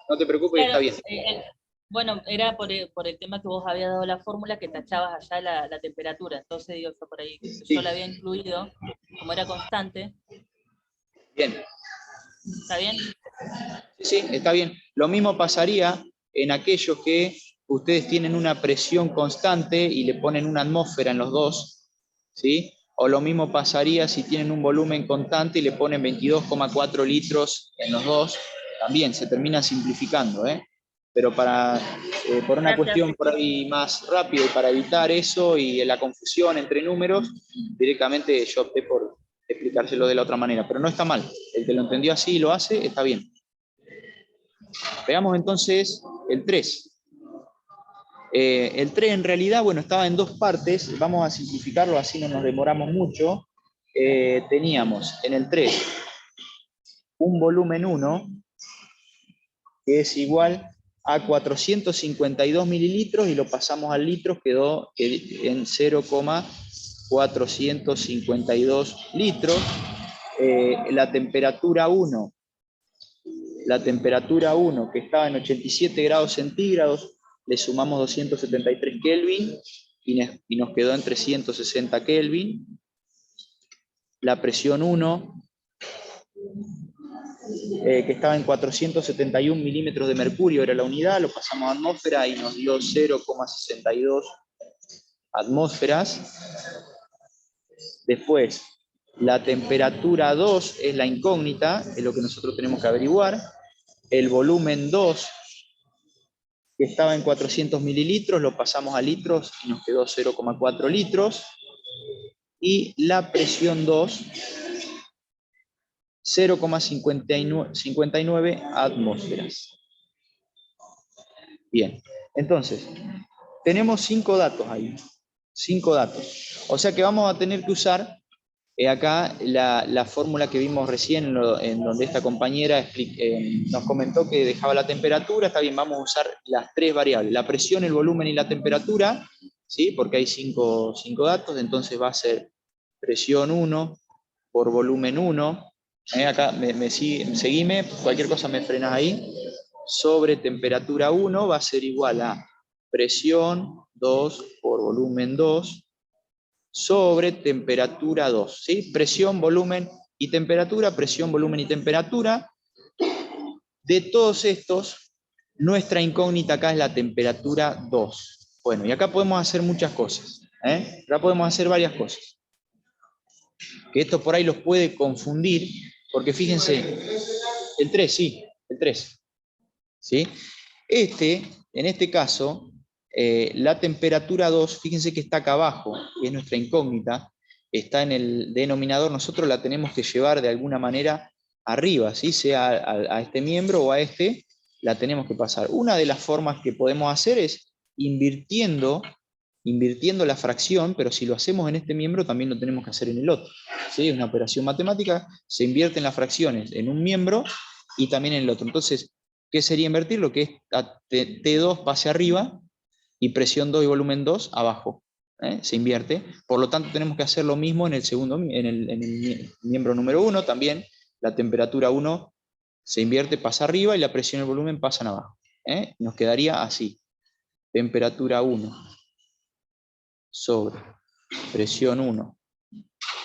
No te preocupes, claro, está bien. Bueno, era por el tema que vos habías dado la fórmula, que tachabas allá la temperatura. Entonces digo, fue por ahí. Sí. Yo la había incluido, como era constante. Bien. ¿Está bien? Sí, está bien. Lo mismo pasaría en aquellos que ustedes tienen una presión constante y le ponen una atmósfera en los dos, ¿sí? O lo mismo pasaría si tienen un volumen constante y le ponen 22,4 litros en los dos. También se termina simplificando, ¿eh? Pero por una cuestión por ahí más rápida y para evitar eso y la confusión entre números, directamente yo opté por explicárselo de la otra manera. Pero no está mal. El que lo entendió así y lo hace, está bien. Veamos entonces el 3. El 3 en realidad, bueno, estaba en dos partes. Vamos a simplificarlo, así no nos demoramos mucho. Teníamos en el 3 un volumen 1 que es igual a 452 mililitros y lo pasamos al litro, quedó en 0,452 litros. La temperatura 1 que estaba en 87 grados centígrados, le sumamos 273 Kelvin y nos quedó en 360 Kelvin. La presión 1, que estaba en 471 milímetros de mercurio, era la unidad, lo pasamos a atmósfera y nos dio 0,62 atmósferas. Después, la temperatura 2 es la incógnita, es lo que nosotros tenemos que averiguar. El volumen 2, que estaba en 400 mililitros, lo pasamos a litros y nos quedó 0,4 litros. Y la presión 2, 0,59 atmósferas. Bien, entonces, tenemos 5 datos ahí. 5 datos. O sea que vamos a tener que usar acá la fórmula que vimos recién, en donde esta compañera nos comentó que dejaba la temperatura. Está bien, vamos a usar las 3 variables, la presión, el volumen y la temperatura, ¿sí? Porque hay 5 datos, entonces va a ser presión 1 por volumen 1. Acá seguime, cualquier cosa me frenas ahí, sobre temperatura 1 va a ser igual a presión 2 por volumen 2 sobre temperatura 2, ¿sí? Presión, volumen y temperatura, presión, volumen y temperatura. De todos estos, nuestra incógnita acá es la temperatura 2. Bueno, y acá podemos hacer muchas cosas, ¿eh? Acá podemos hacer varias cosas. Que esto por ahí los puede confundir, porque fíjense, el 3, sí, el 3. ¿Sí? En este caso, la temperatura 2, fíjense que está acá abajo, que es nuestra incógnita, está en el denominador, nosotros la tenemos que llevar de alguna manera arriba, ¿sí? Sea a este miembro o a este, la tenemos que pasar. Una de las formas que podemos hacer es invirtiendo la fracción, pero si lo hacemos en este miembro, también lo tenemos que hacer en el otro. ¿Sí? Es una operación matemática, se invierten las fracciones en un miembro y también en el otro. Entonces, ¿qué sería invertir? Lo que es T2 pase arriba y presión 2 y volumen 2 abajo. Se invierte. Por lo tanto, tenemos que hacer lo mismo en el miembro número 1 también. La temperatura 1 se invierte, pasa arriba y la presión y el volumen pasan abajo. Nos quedaría así. Temperatura 1 sobre presión 1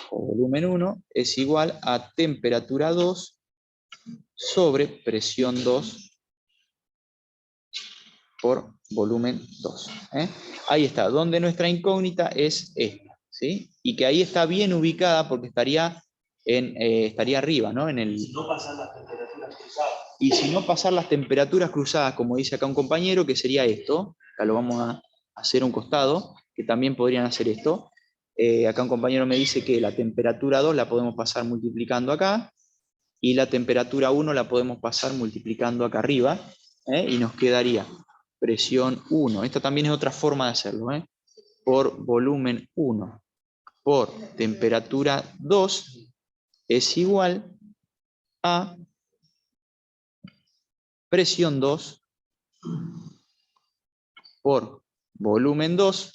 o volumen 1 es igual a temperatura 2 sobre presión 2 por volumen 2. Ahí está, donde nuestra incógnita es esta, ¿sí? Y que ahí está bien ubicada porque estaría arriba, ¿no? Si no pasan las temperaturas cruzadas. Y si no pasar las temperaturas cruzadas, como dice acá un compañero, que sería esto, acá lo vamos a hacer a un costado, que también podrían hacer esto. Acá un compañero me dice que la temperatura 2 la podemos pasar multiplicando acá, y la temperatura 1 la podemos pasar multiplicando acá arriba, y nos quedaría presión 1. Esta también es otra forma de hacerlo, por volumen 1 por temperatura 2 es igual a presión 2 por volumen 2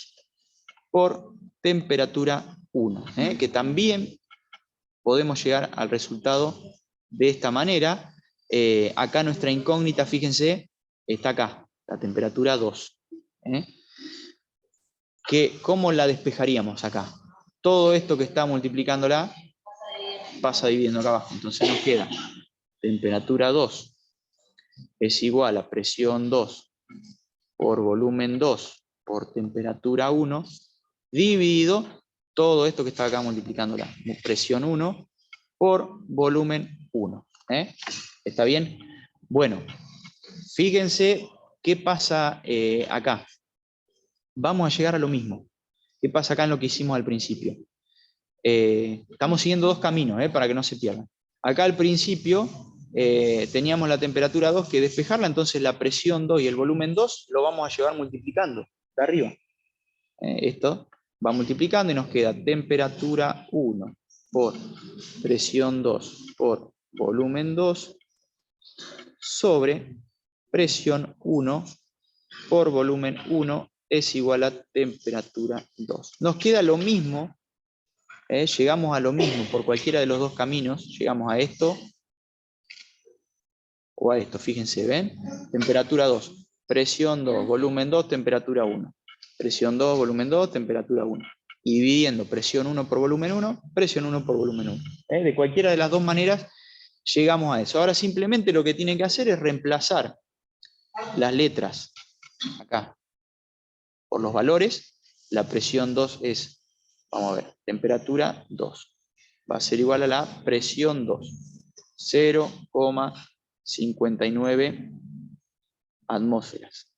por temperatura 1, que también podemos llegar al resultado de esta manera. Acá nuestra incógnita, fíjense, está acá, la temperatura 2. ¿Cómo la despejaríamos acá? Todo esto que está multiplicándola pasa dividiendo acá abajo. Entonces nos queda temperatura 2 es igual a presión 2 por volumen 2 por temperatura 1, dividido todo esto que está acá multiplicando la presión 1 por volumen 1. ¿Está bien? Bueno, fíjense qué pasa acá. Vamos a llegar a lo mismo. ¿Qué pasa acá en lo que hicimos al principio? Estamos siguiendo dos caminos, para que no se pierdan. Acá al principio teníamos la temperatura 2 que despejarla, entonces la presión 2 y el volumen 2 lo vamos a llevar multiplicando de arriba. Esto va multiplicando y nos queda temperatura 1 por presión 2 por volumen 2 sobre presión 1 por volumen 1 es igual a temperatura 2. Nos queda lo mismo, llegamos a lo mismo por cualquiera de los dos caminos, llegamos a esto o a esto, fíjense, ¿ven? Temperatura 2, presión 2, volumen 2, temperatura 1. Presión 2, volumen 2, temperatura 1. Y dividiendo presión 1 por volumen 1, presión 1 por volumen 1. De cualquiera de las dos maneras llegamos a eso. Ahora simplemente lo que tienen que hacer es reemplazar las letras acá por los valores. La presión 2 es, vamos a ver, temperatura 2. Va a ser igual a la presión 2. 0,59 atmósferas.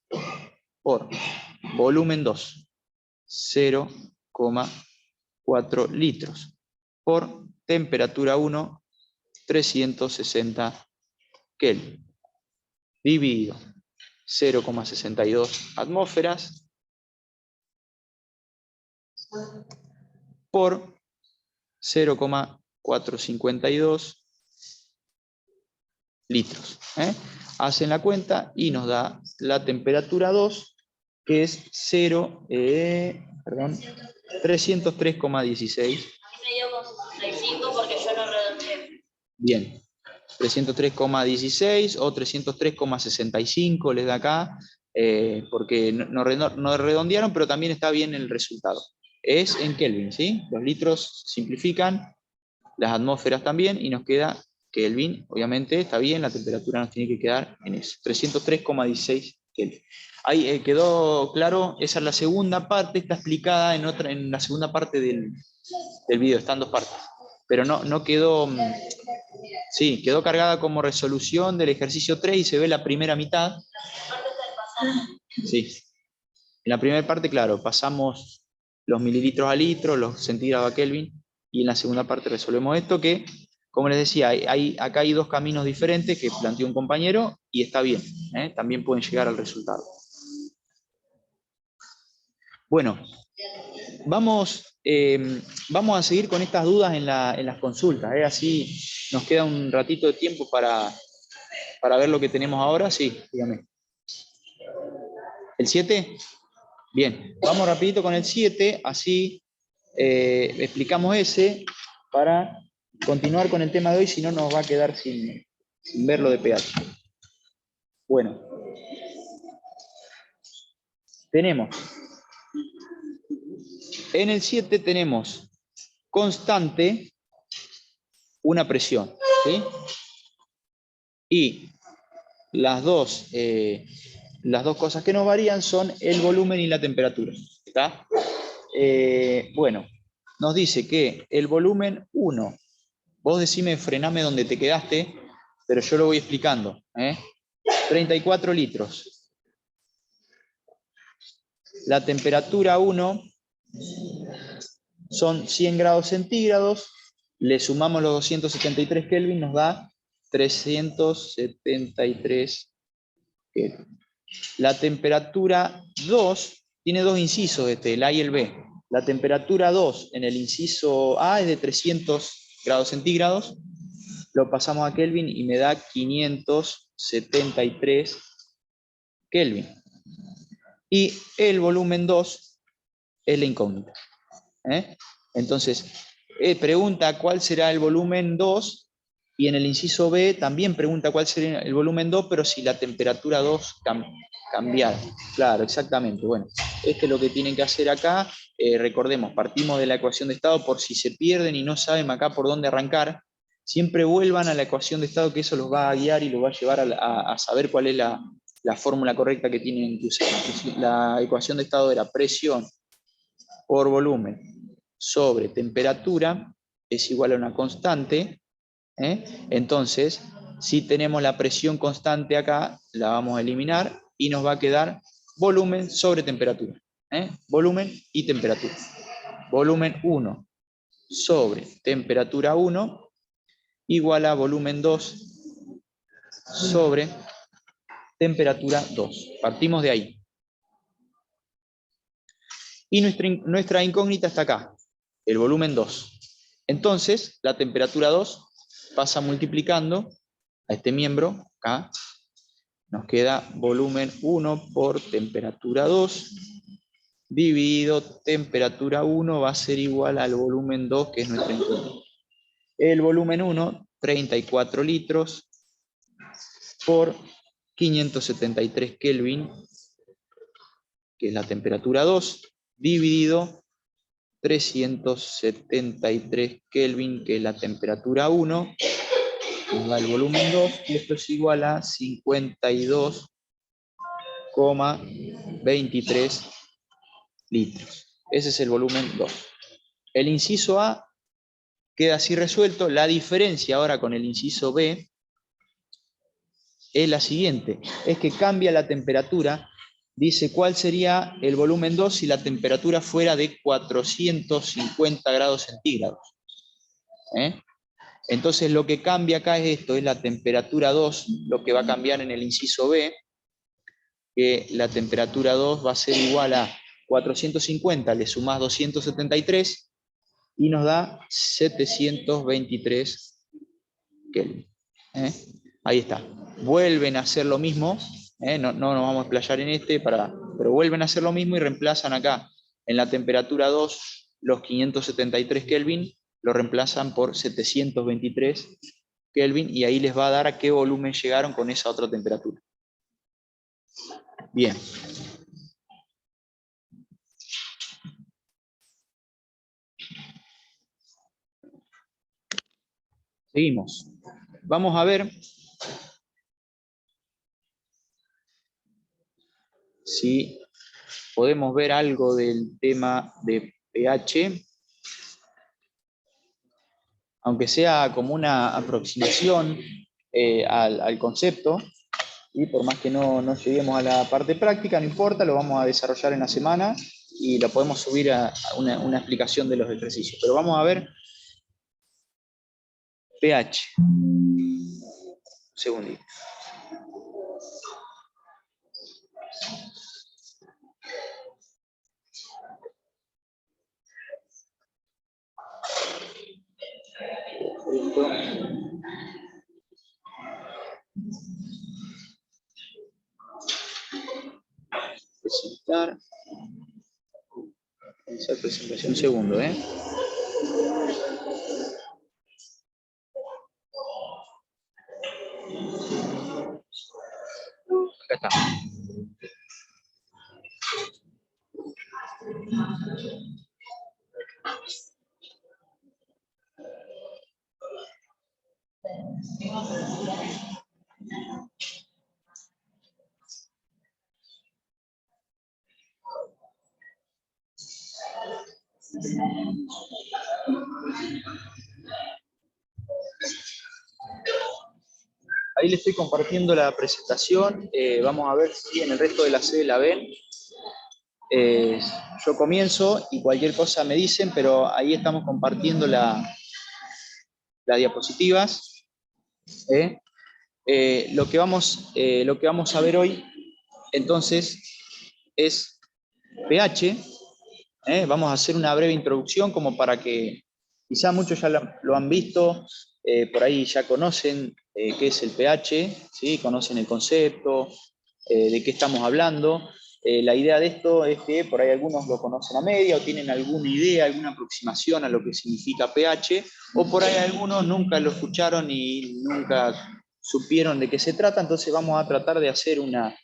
Por volumen 2. 0,4 litros. Por temperatura 1. 360 Kelvin. Dividido 0,62 atmósferas por 0,452 litros. Hacen la cuenta y nos da la temperatura 2, que es 303,16. Porque yo no redondeé. Bien. 303,16 o 303,65 les da acá, porque no redondearon, pero también está bien el resultado. Es en Kelvin, ¿sí? Los litros simplifican, las atmósferas también, y nos queda Kelvin, obviamente está bien, la temperatura nos tiene que quedar en eso, 303,16 Kelvin. Ahí quedó claro, esa es la segunda parte, está explicada en la segunda parte del video, están dos partes, pero no quedó... Sí, quedó cargada como resolución del ejercicio 3 y se ve la primera mitad. Sí. En la primera parte, claro, pasamos los mililitros a litro, los centígrados a Kelvin, y en la segunda parte resolvemos esto que, como les decía, acá hay dos caminos diferentes que planteó un compañero y está bien, también pueden llegar al resultado. Bueno, vamos a seguir con estas dudas en las consultas, así nos queda un ratito de tiempo para ver lo que tenemos ahora. Sí, dígame. ¿El 7? Bien, vamos rapidito con el 7, así explicamos ese para continuar con el tema de hoy, si no nos va a quedar sin ver lo de pH. Bueno, tenemos... En el 7 tenemos constante una presión, ¿sí? Y las dos cosas que nos varían son el volumen y la temperatura, ¿está? Bueno, nos dice que el volumen 1, vos decime, frename donde te quedaste, pero yo lo voy explicando, 34 litros. La temperatura 1 son 100 grados centígrados, le sumamos los 273 Kelvin, nos da 373 Kelvin. La temperatura 2 tiene dos incisos, el A y el B. La temperatura 2 en el inciso A es de 300 grados centígrados, lo pasamos a Kelvin y me da 573 Kelvin. Y el volumen 2 es la incógnita. Entonces, pregunta cuál será el volumen 2, y en el inciso B también pregunta cuál sería el volumen 2, pero si la temperatura 2 cambiara. Claro, exactamente. Bueno, esto es lo que tienen que hacer acá. Recordemos, partimos de la ecuación de estado por si se pierden y no saben acá por dónde arrancar. siempre vuelvan a la ecuación de estado, que eso los va a guiar y los va a llevar a saber cuál es la fórmula correcta que tienen que usar. La ecuación de estado era presión por volumen sobre temperatura es igual a una constante. Entonces, si tenemos la presión constante acá, la vamos a eliminar y nos va a quedar volumen sobre temperatura. Volumen y temperatura. Volumen 1 sobre temperatura 1 igual a volumen 2 sobre temperatura 2. Partimos de ahí. Y nuestra incógnita está acá, el volumen 2. Entonces, la temperatura 2 pasa multiplicando a este miembro, acá, nos queda volumen 1 por temperatura 2, dividido temperatura 1 va a ser igual al volumen 2, que es nuestra incógnita. El volumen 1, 34 litros por 573 Kelvin, que es la temperatura 2, dividido 373 Kelvin, que es la temperatura 1, nos da el volumen 2, y esto es igual a 52,23 litros. Ese es el volumen 2. El inciso A queda así resuelto. La diferencia ahora con el inciso B es la siguiente, es que cambia la temperatura. Dice cuál sería el volumen 2 si la temperatura fuera de 450 grados centígrados. Entonces lo que cambia acá es esto, es la temperatura 2, lo que va a cambiar en el inciso B, que la temperatura 2 va a ser igual a 450, le sumás 273 y nos da 723 Kelvin. Ahí está. Vuelven a hacer lo mismo. No nos vamos a explayar en pero vuelven a hacer lo mismo y reemplazan acá en la temperatura 2 los 573 Kelvin, lo reemplazan por 723 Kelvin y ahí les va a dar a qué volumen llegaron con esa otra temperatura. Bien. Seguimos. Vamos a ver si podemos ver algo del tema de pH, aunque sea como una aproximación al concepto, y por más que no lleguemos a la parte práctica, no importa, lo vamos a desarrollar en la semana y lo podemos subir a una explicación de los ejercicios. Pero vamos a ver pH. Un segundito. Presentar. Esa presentación, un segundo, Acá está. Ahí les estoy compartiendo la presentación. Vamos a ver si en el resto de la sede la ven. Yo comienzo y cualquier cosa me dicen, pero ahí estamos compartiendo las diapositivas. Lo que vamos a ver hoy, entonces, es pH. Vamos a hacer una breve introducción como para que quizá muchos ya lo han visto, por ahí ya conocen qué es el pH, ¿sí? Conocen el concepto, de qué estamos hablando. La idea de esto es que por ahí algunos lo conocen a media o tienen alguna idea, alguna aproximación a lo que significa pH, o por ahí algunos nunca lo escucharon y nunca supieron de qué se trata. Entonces vamos a tratar de hacer una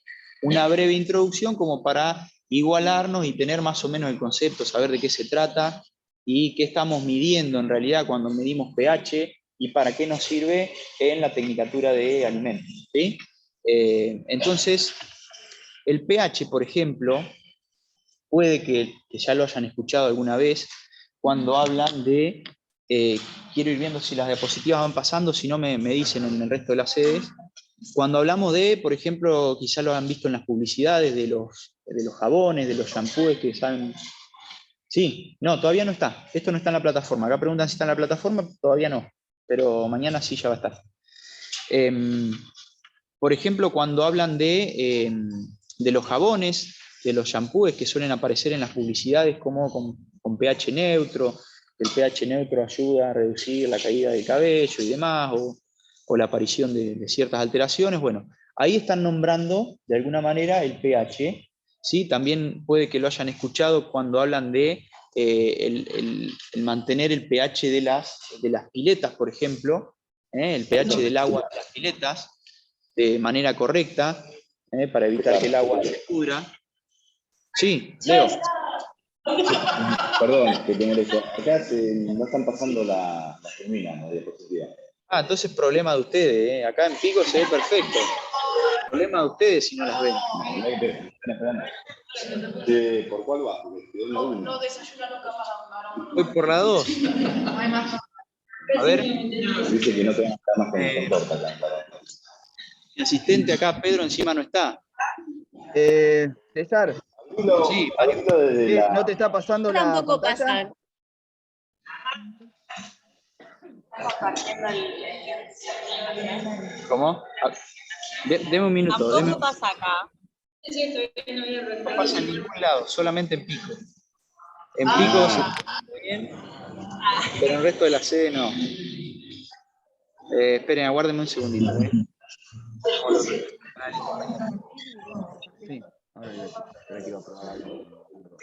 breve introducción como para igualarnos y tener más o menos el concepto, saber de qué se trata y qué estamos midiendo en realidad cuando medimos pH, y para qué nos sirve en la tecnicatura de alimentos, ¿sí? Entonces, el pH, por ejemplo, puede que ya lo hayan escuchado alguna vez, cuando hablan de, quiero ir viendo si las diapositivas van pasando, si no me dicen en el resto de las sedes, cuando hablamos de, por ejemplo, quizá lo han visto en las publicidades de los jabones, de los shampoos que saben... Sí, no, todavía no está. Esto no está en la plataforma. Acá preguntan si está en la plataforma, todavía no, pero mañana sí ya va a estar. Por ejemplo, cuando hablan de los jabones, de los shampoos que suelen aparecer en las publicidades como con pH neutro, el pH neutro ayuda a reducir la caída del cabello y demás, o la aparición de ciertas alteraciones, bueno, ahí están nombrando de alguna manera el pH, ¿sí? También puede que lo hayan escuchado cuando hablan de el mantener el pH de las piletas, por ejemplo, el pH del agua de las piletas, de manera correcta, para evitar que el agua se pudra. Sí, Leo. Perdón, que tengo eso. Acá no están pasando la termina, la diapositiva. Ah, entonces problema de ustedes, Acá en Pico se ve perfecto. Problema de ustedes si no las ven. ¿Por cuál va? No desayuna nunca más. Voy por la 2. A ver. Dice que no te van a estar más con el torta acá. Mi asistente acá, Pedro, encima no está. César. Sí, ¿no te está pasando la Tampoco pantalla? ¿Cómo? Deme un minuto. Tampoco pasa acá. No pasa en ningún lado, solamente en Pico. En Pico se escucha bien, pero en el resto de la sede no. Esperen, aguárdenme un segundito. Sí.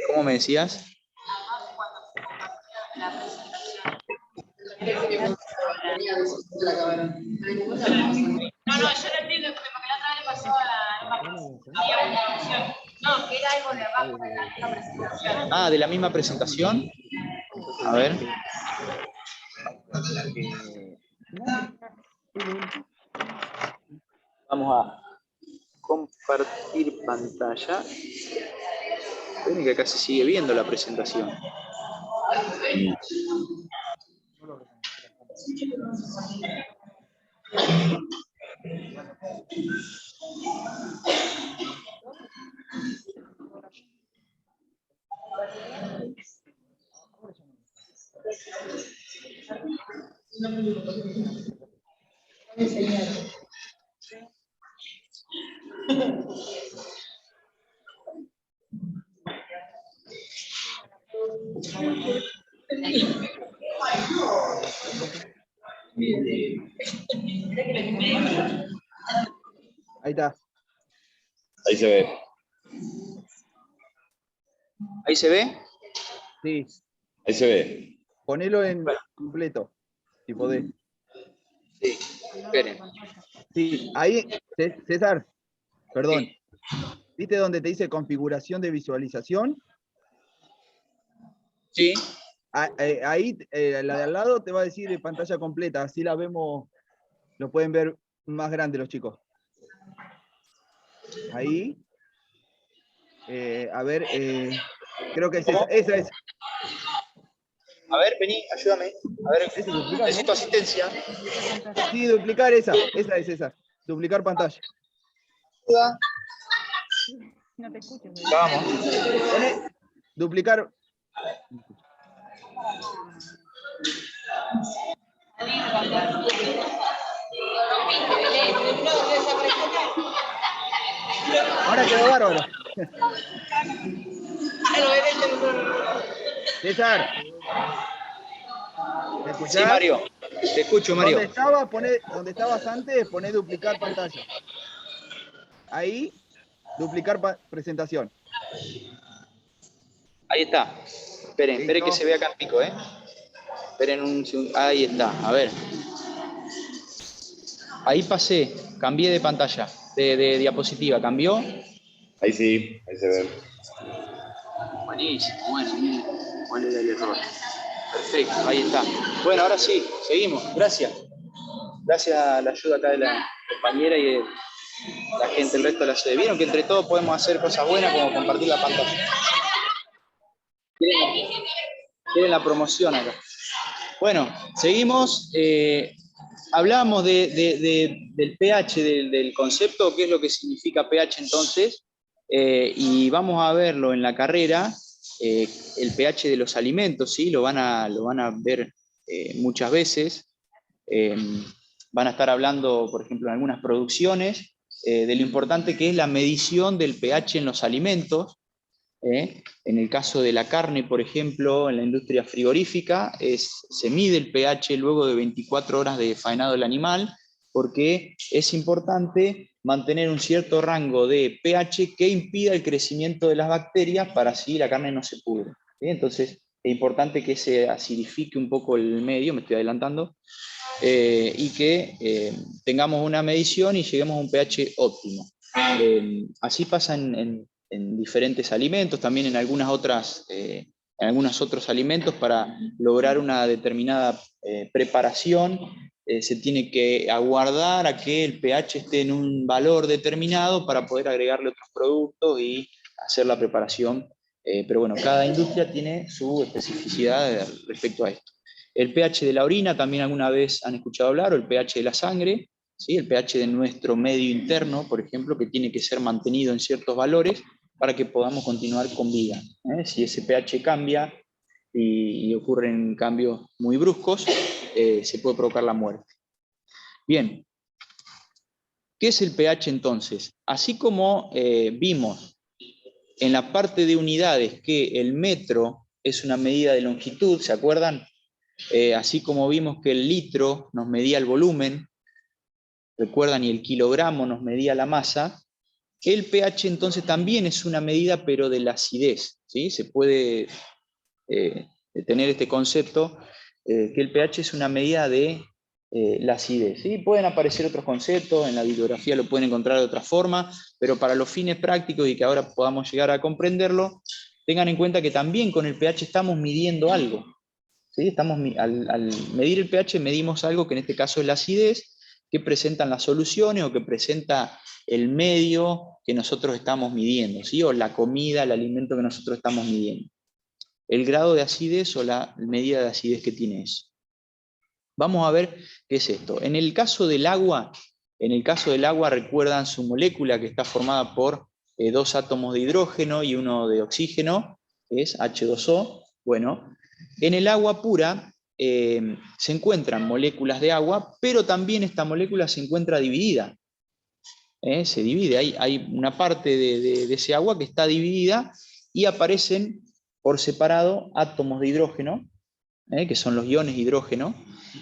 ¿Cómo me decías? No, yo lo entiendo, porque la otra vez le pasó a la presentación. No, que era algo de abajo de la misma presentación. Ah, ¿de la misma presentación? A ver. Vamos a compartir pantalla. Ven que acá se sigue viendo la presentación. Ahí está. Ahí se ve. ¿Ahí se ve? Sí. Ahí se ve. Ponelo en completo, si podés. Sí, esperen. Sí, ahí, César, perdón. ¿Viste donde te dice configuración de visualización? Sí. Ahí, la de al lado te va a decir pantalla completa, así la vemos, lo pueden ver más grande los chicos. Ahí. A ver, creo que es esa. Esa es. A ver, vení, ayúdame. A ver, necesito asistencia. Sí, duplicar esa. Esa es esa. Duplicar pantalla. No te escucho. Vamos. Duplicar. Ahora quedó bárbaro. César. ¿Me escuchás? Sí, Mario. Te escucho, Mario. Donde estabas antes, poné duplicar pantalla. Ahí, duplicar presentación. Ahí está. Esperen que se vea acá en Pico, Esperen un segundo. Ahí está, a ver. Ahí pasé, cambié de pantalla, de diapositiva. ¿Cambió? Ahí sí, ahí se ve. Buenísimo, bueno, miren cuál era el error. Perfecto, ahí está. Bueno, ahora sí, seguimos. Gracias. Gracias a la ayuda acá de la compañera y de la gente, el resto de la sede. Vieron que entre todos podemos hacer cosas buenas como compartir la pantalla. ¿Quieren la promoción acá? Bueno, seguimos. Hablamos del pH, del concepto, qué es lo que significa pH entonces, y vamos a verlo en la carrera, el pH de los alimentos, ¿sí? Lo van a ver muchas veces. Van a estar hablando, por ejemplo, en algunas producciones, de lo importante que es la medición del pH en los alimentos. En el caso de la carne, por ejemplo, en la industria frigorífica, se mide el pH luego de 24 horas de faenado del animal, porque es importante mantener un cierto rango de pH que impida el crecimiento de las bacterias para así la carne no se pudre. Entonces, es importante que se acidifique un poco el medio, me estoy adelantando, y que tengamos una medición y lleguemos a un pH óptimo. Así pasa en diferentes alimentos, también en algunos otros alimentos. Para lograr una determinada preparación, se tiene que aguardar a que el pH esté en un valor determinado para poder agregarle otros productos y hacer la preparación. Pero bueno, cada industria tiene su especificidad respecto a esto. El pH de la orina también alguna vez han escuchado hablar, o el pH de la sangre, ¿sí? El pH de nuestro medio interno, por ejemplo, que tiene que ser mantenido en ciertos valores para que podamos continuar con vida. Si ese pH cambia y ocurren cambios muy bruscos, se puede provocar la muerte. Bien, ¿qué es el pH entonces? Así como vimos en la parte de unidades que el metro es una medida de longitud, ¿se acuerdan? Así como vimos que el litro nos medía el volumen, recuerdan, y el kilogramo nos medía la masa, el pH entonces también es una medida, pero de la acidez, ¿sí? Se puede tener este concepto, que el pH es una medida de la acidez, ¿sí? Pueden aparecer otros conceptos, en la bibliografía lo pueden encontrar de otra forma, pero para los fines prácticos y que ahora podamos llegar a comprenderlo, tengan en cuenta que también con el pH estamos midiendo algo. ¿Sí? Al medir el pH medimos algo que en este caso es la acidez, que presentan las soluciones o que presenta el medio que nosotros estamos midiendo, ¿sí? O la comida, el alimento que nosotros estamos midiendo. El grado de acidez o la medida de acidez que tiene eso. Vamos a ver qué es esto. En el caso del agua, recuerdan su molécula que está formada por 2 átomos de hidrógeno y 1 de oxígeno, que es H2O. Bueno, en el agua pura se encuentran moléculas de agua, pero también esta molécula se encuentra dividida. Se divide, hay una parte de ese agua que está dividida y aparecen por separado átomos de hidrógeno, que son los iones hidrógeno,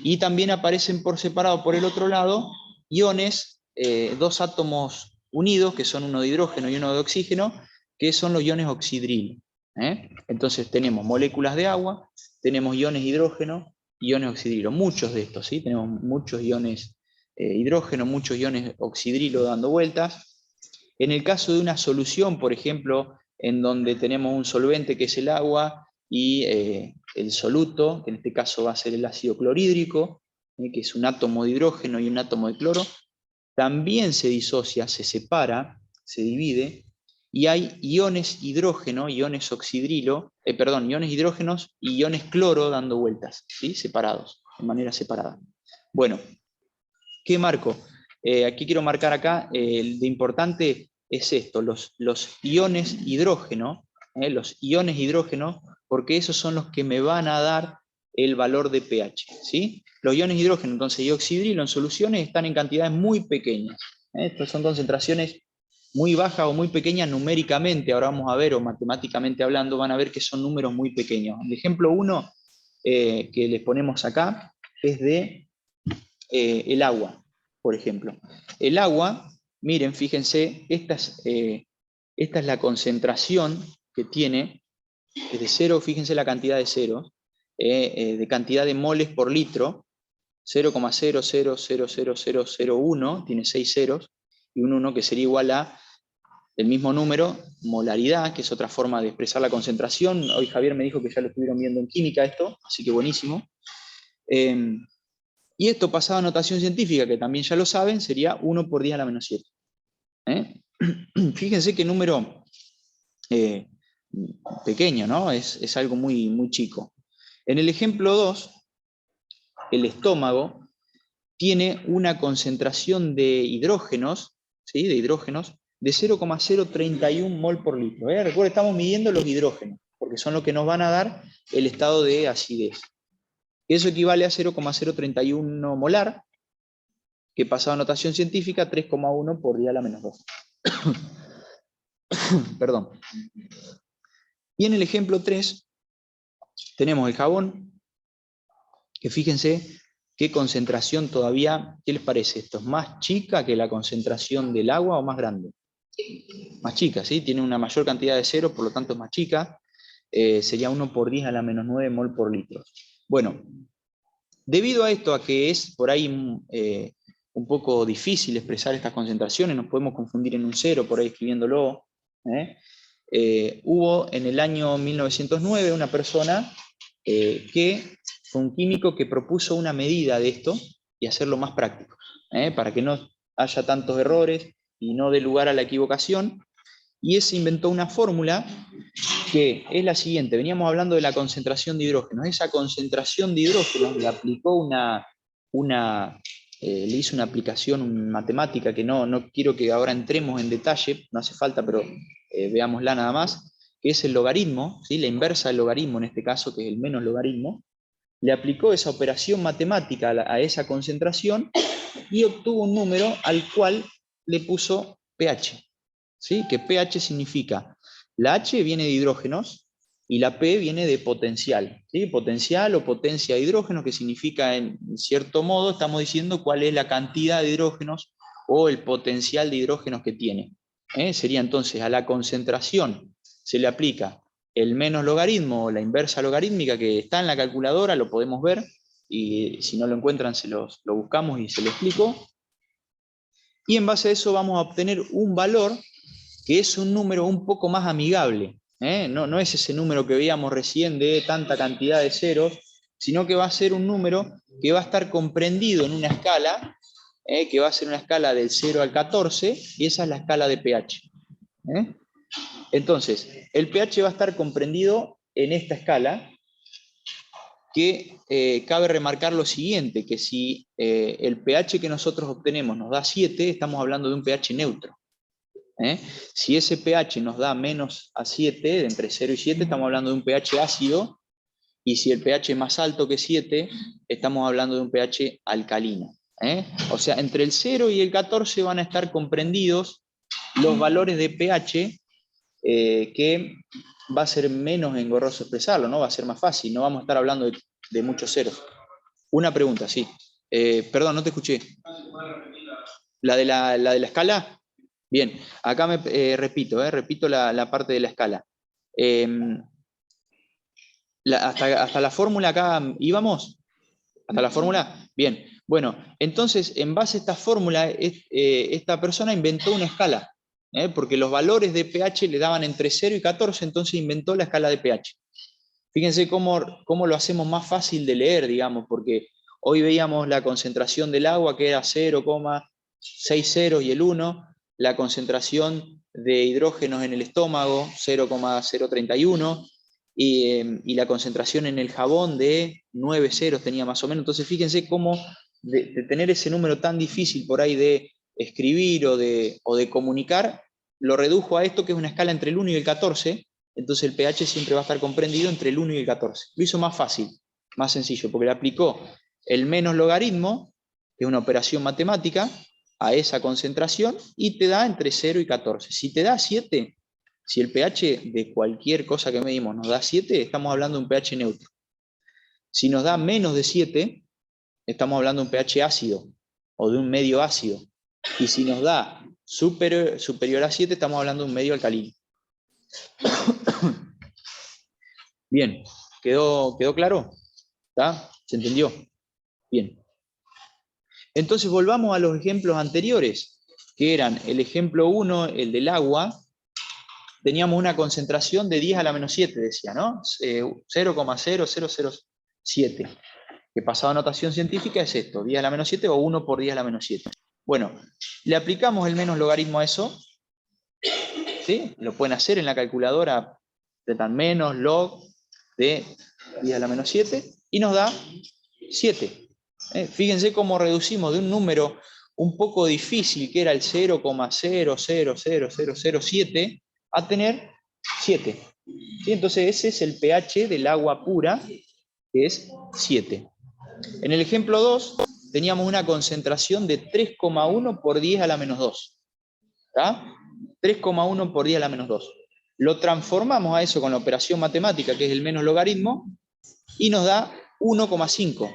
y también aparecen por separado por el otro lado iones, 2 átomos unidos, que son uno de hidrógeno y uno de oxígeno, que son los iones oxidrilo. Entonces tenemos moléculas de agua, tenemos iones hidrógeno, iones oxidrilo, muchos de estos, ¿sí? Tenemos muchos iones hidrógeno, muchos iones oxidrilo dando vueltas. En el caso de una solución, por ejemplo, en donde tenemos un solvente que es el agua y el soluto, que en este caso va a ser el ácido clorhídrico, que es un átomo de hidrógeno y un átomo de cloro, también se disocia, se separa, se divide, y hay iones hidrógeno, iones oxidrilo, iones hidrógenos y iones cloro dando vueltas, ¿sí? Separados, de manera separada. Bueno, ¿qué marco? Aquí quiero marcar acá, de importante es esto, los iones hidrógeno, porque esos son los que me van a dar el valor de pH, ¿sí? Los iones hidrógeno, entonces, y oxidrilo en soluciones están en cantidades muy pequeñas. Estas son concentraciones muy bajas o muy pequeñas numéricamente, ahora vamos a ver, o matemáticamente hablando, van a ver que son números muy pequeños. El ejemplo 1 que les ponemos acá es de el agua, por ejemplo. El agua, miren, fíjense, esta es la concentración que tiene, es de 0, fíjense la cantidad de ceros, de cantidad de moles por litro, 0,000001, tiene 6 ceros, y un 1 que sería igual a el mismo número, molaridad, que es otra forma de expresar la concentración. Hoy Javier me dijo que ya lo estuvieron viendo en química esto, así que buenísimo. Y esto pasado a notación científica, que también ya lo saben, sería 1 por 10 a la menos 7. Fíjense qué número pequeño, ¿no? Es algo muy, muy chico. En el ejemplo 2, el estómago tiene una concentración de hidrógenos, ¿sí? De 0,031 mol por litro. Recuerden, estamos midiendo los hidrógenos, porque son los que nos van a dar el estado de acidez. Eso equivale a 0,031 molar, que pasado a notación científica, 3,1 por 10 a la menos 2. Perdón. Y en el ejemplo 3 tenemos el jabón, que fíjense qué concentración todavía, ¿qué les parece? ¿Esto es más chica que la concentración del agua o más grande? Más chica, ¿sí? Tiene una mayor cantidad de cero, por lo tanto es más chica. Sería 1 por 10 a la menos 9 mol por litro. Bueno, debido a esto, a que es por ahí un poco difícil expresar estas concentraciones, nos podemos confundir en un cero por ahí escribiéndolo. Hubo en el año 1909 una persona que fue un químico que propuso una medida de esto y hacerlo más práctico, para que no haya tantos errores y no dé lugar a la equivocación. Y se inventó una fórmula que es la siguiente. Veníamos hablando de la concentración de hidrógeno. Esa concentración de hidrógeno le aplicó le hizo una aplicación matemática que no quiero que ahora entremos en detalle, no hace falta, pero veámosla nada más, que es el logaritmo, ¿sí? La inversa del logaritmo en este caso, que es el menos logaritmo. Le aplicó esa operación matemática a esa concentración y obtuvo un número al cual le puso pH, ¿sí? Que pH significa, la H viene de hidrógenos y la P viene de potencial, ¿sí? Potencial o potencia de hidrógeno, que significa, en cierto modo, estamos diciendo cuál es la cantidad de hidrógenos o el potencial de hidrógenos que tiene. Sería entonces a la concentración se le aplica el menos logaritmo o la inversa logarítmica, que está en la calculadora, lo podemos ver, y si no lo encuentran lo buscamos y se lo explico. Y en base a eso vamos a obtener un valor que es un número un poco más amigable. No es ese número que veíamos recién de tanta cantidad de ceros, sino que va a ser un número que va a estar comprendido en una escala, que va a ser una escala del 0 al 14, y esa es la escala de pH. Entonces, el pH va a estar comprendido en esta escala, que cabe remarcar lo siguiente, que si el pH que nosotros obtenemos nos da 7, estamos hablando de un pH neutro. Si ese pH nos da menos a 7, entre 0 y 7, estamos hablando de un pH ácido, y si el pH es más alto que 7, estamos hablando de un pH alcalino. O sea, entre el 0 y el 14 van a estar comprendidos los valores de pH, que va a ser menos engorroso expresarlo, ¿no? Va a ser más fácil, no vamos a estar hablando de muchos ceros. Una pregunta, sí. Perdón, no te escuché. ¿La de la escala? Bien, acá repito la parte de la escala. Hasta la fórmula acá íbamos. ¿Hasta la fórmula? Bien. Bueno, entonces, en base a esta fórmula, esta persona inventó una escala, porque los valores de pH le daban entre 0 y 14, entonces inventó la escala de pH. Fíjense cómo lo hacemos más fácil de leer, digamos, porque hoy veíamos la concentración del agua, que era 0,60 y el 1, la concentración de hidrógenos en el estómago, 0,031, y la concentración en el jabón de 9 ceros tenía más o menos. Entonces fíjense cómo de tener ese número tan difícil por ahí de escribir o de comunicar, lo redujo a esto, que es una escala entre el 1 y el 14, entonces el pH siempre va a estar comprendido entre el 1 y el 14. Lo hizo más fácil, más sencillo, porque le aplicó el menos logaritmo, que es una operación matemática, a esa concentración, y te da entre 0 y 14. Si te da 7, si el pH de cualquier cosa que medimos nos da 7, estamos hablando de un pH neutro. Si nos da menos de 7, estamos hablando de un pH ácido, o de un medio ácido. Y si nos da superior a 7, estamos hablando de un medio alcalino. Bien, ¿quedó claro? ¿Está? ¿Se entendió? Bien. Entonces volvamos a los ejemplos anteriores, que eran el ejemplo 1, el del agua, teníamos una concentración de 10 a la menos 7, decía, ¿no? 0,0007. Que pasado a notación científica es esto, 10 a la menos 7 o 1 por 10 a la menos 7. Bueno, le aplicamos el menos logaritmo a eso, ¿sí? Lo pueden hacer en la calculadora, tan menos log de 10 a la menos 7, y nos da 7. Fíjense cómo reducimos de un número un poco difícil, que era el 0,000007, a tener 7. ¿Sí? Entonces ese es el pH del agua pura, que es 7. En el ejemplo 2 teníamos una concentración de 3,1 por 10 a la menos 2. ¿Está? 3,1 por 10 a la menos 2. Lo transformamos a eso con la operación matemática, que es el menos logaritmo, y nos da 1,5.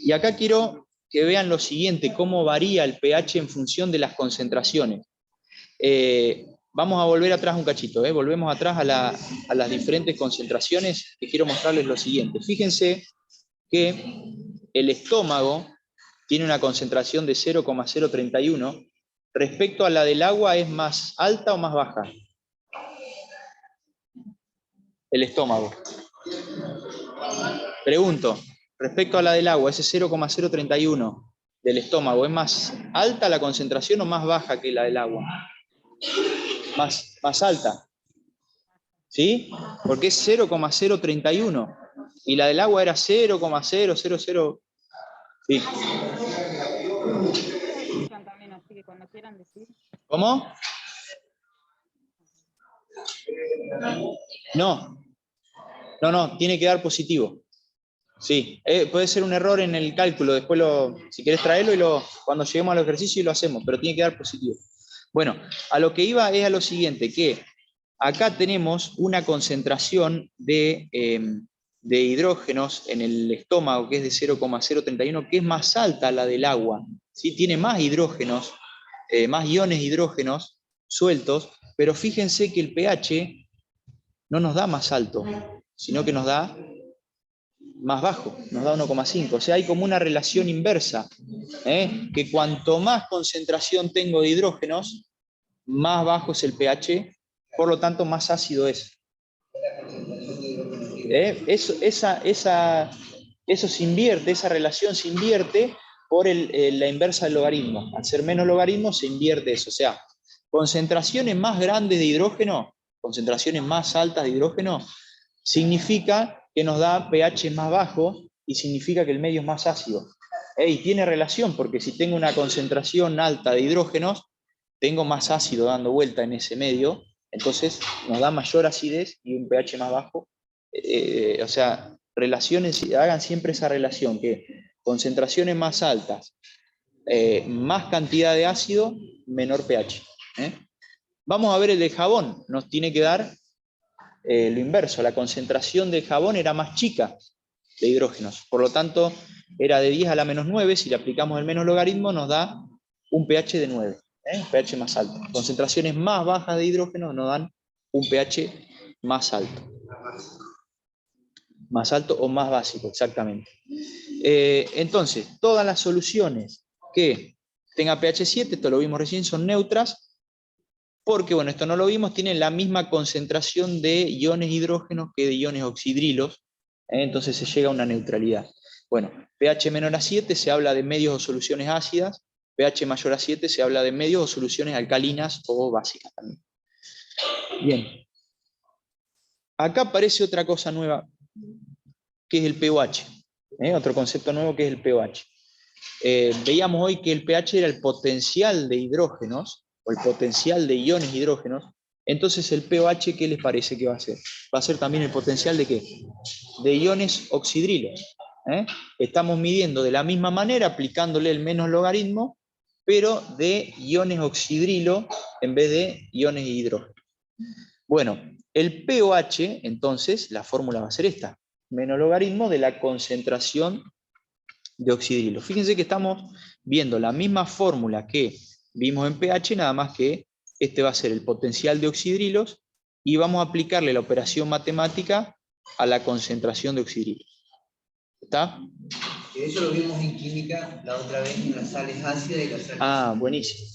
Y acá quiero que vean lo siguiente, cómo varía el pH en función de las concentraciones. Vamos a volver atrás un cachito, volvemos atrás a las diferentes concentraciones, que quiero mostrarles lo siguiente. Fíjense que el estómago tiene una concentración de 0,031, respecto a la del agua, ¿es más alta o más baja? El estómago. Pregunto, respecto a la del agua, ese 0,031 del estómago, ¿es más alta la concentración o más baja que la del agua? Más alta. ¿Sí? Porque es 0,031 y la del agua era 0,000. Sí. ¿Cómo? No, tiene que dar positivo. Sí, puede ser un error en el cálculo, después si querés traerlo y cuando lleguemos al ejercicio lo hacemos, pero tiene que dar positivo. Bueno, a lo que iba es a lo siguiente, que acá tenemos una concentración de hidrógenos en el estómago, que es de 0,031, que es más alta la del agua, ¿sí? Tiene más hidrógenos, más iones hidrógenos sueltos, pero fíjense que el pH no nos da más alto, sino que nos da más bajo, nos da 1,5. O sea, hay como una relación inversa, que cuanto más concentración tengo de hidrógenos, más bajo es el pH, por lo tanto más ácido es. Eso se invierte, esa relación se invierte por la inversa del logaritmo. Al ser menos logaritmo se invierte eso. O sea, concentraciones más grandes de hidrógeno, concentraciones más altas de hidrógeno, significa que nos da pH más bajo y significa que el medio es más ácido. Y tiene relación, porque si tengo una concentración alta de hidrógenos, tengo más ácido dando vuelta en ese medio, entonces nos da mayor acidez y un pH más bajo. O sea, hagan siempre esa relación, que concentraciones más altas, más cantidad de ácido, menor pH. Vamos a ver el de jabón, nos tiene que dar lo inverso, la concentración de jabón era más chica de hidrógenos, por lo tanto era de 10 a la menos 9, si le aplicamos el menos logaritmo nos da un pH de 9, pH más alto. Concentraciones más bajas de hidrógenos nos dan un pH más alto. Más alto o más básico, exactamente. Entonces, todas las soluciones que tengan pH 7, esto lo vimos recién, son neutras, porque, bueno, esto no lo vimos, tienen la misma concentración de iones hidrógenos que de iones oxidrilos, entonces se llega a una neutralidad. Bueno, pH menor a 7 se habla de medios o soluciones ácidas, pH mayor a 7 se habla de medios o soluciones alcalinas o básicas también. Bien. Acá aparece otra cosa nueva, que es el pOH. Otro concepto nuevo que es el pOH. Veíamos hoy que el pH era el potencial de hidrógenos, o el potencial de iones hidrógenos. Entonces el pOH, ¿qué les parece que va a ser? Va a ser también el potencial de ¿qué? De iones oxidrilos. Estamos midiendo de la misma manera, aplicándole el menos logaritmo, pero de iones oxidrilo en vez de iones de hidrógeno. Bueno, el pOH, entonces, la fórmula va a ser esta, menos logaritmo de la concentración de oxidrilo. Fíjense que estamos viendo la misma fórmula que vimos en pH, nada más que este va a ser el potencial de oxidrilos y vamos a aplicarle la operación matemática a la concentración de oxidrilos. ¿Está? Eso lo vimos en química la otra vez en las sales ácidas y las sales... Ah, buenísimo.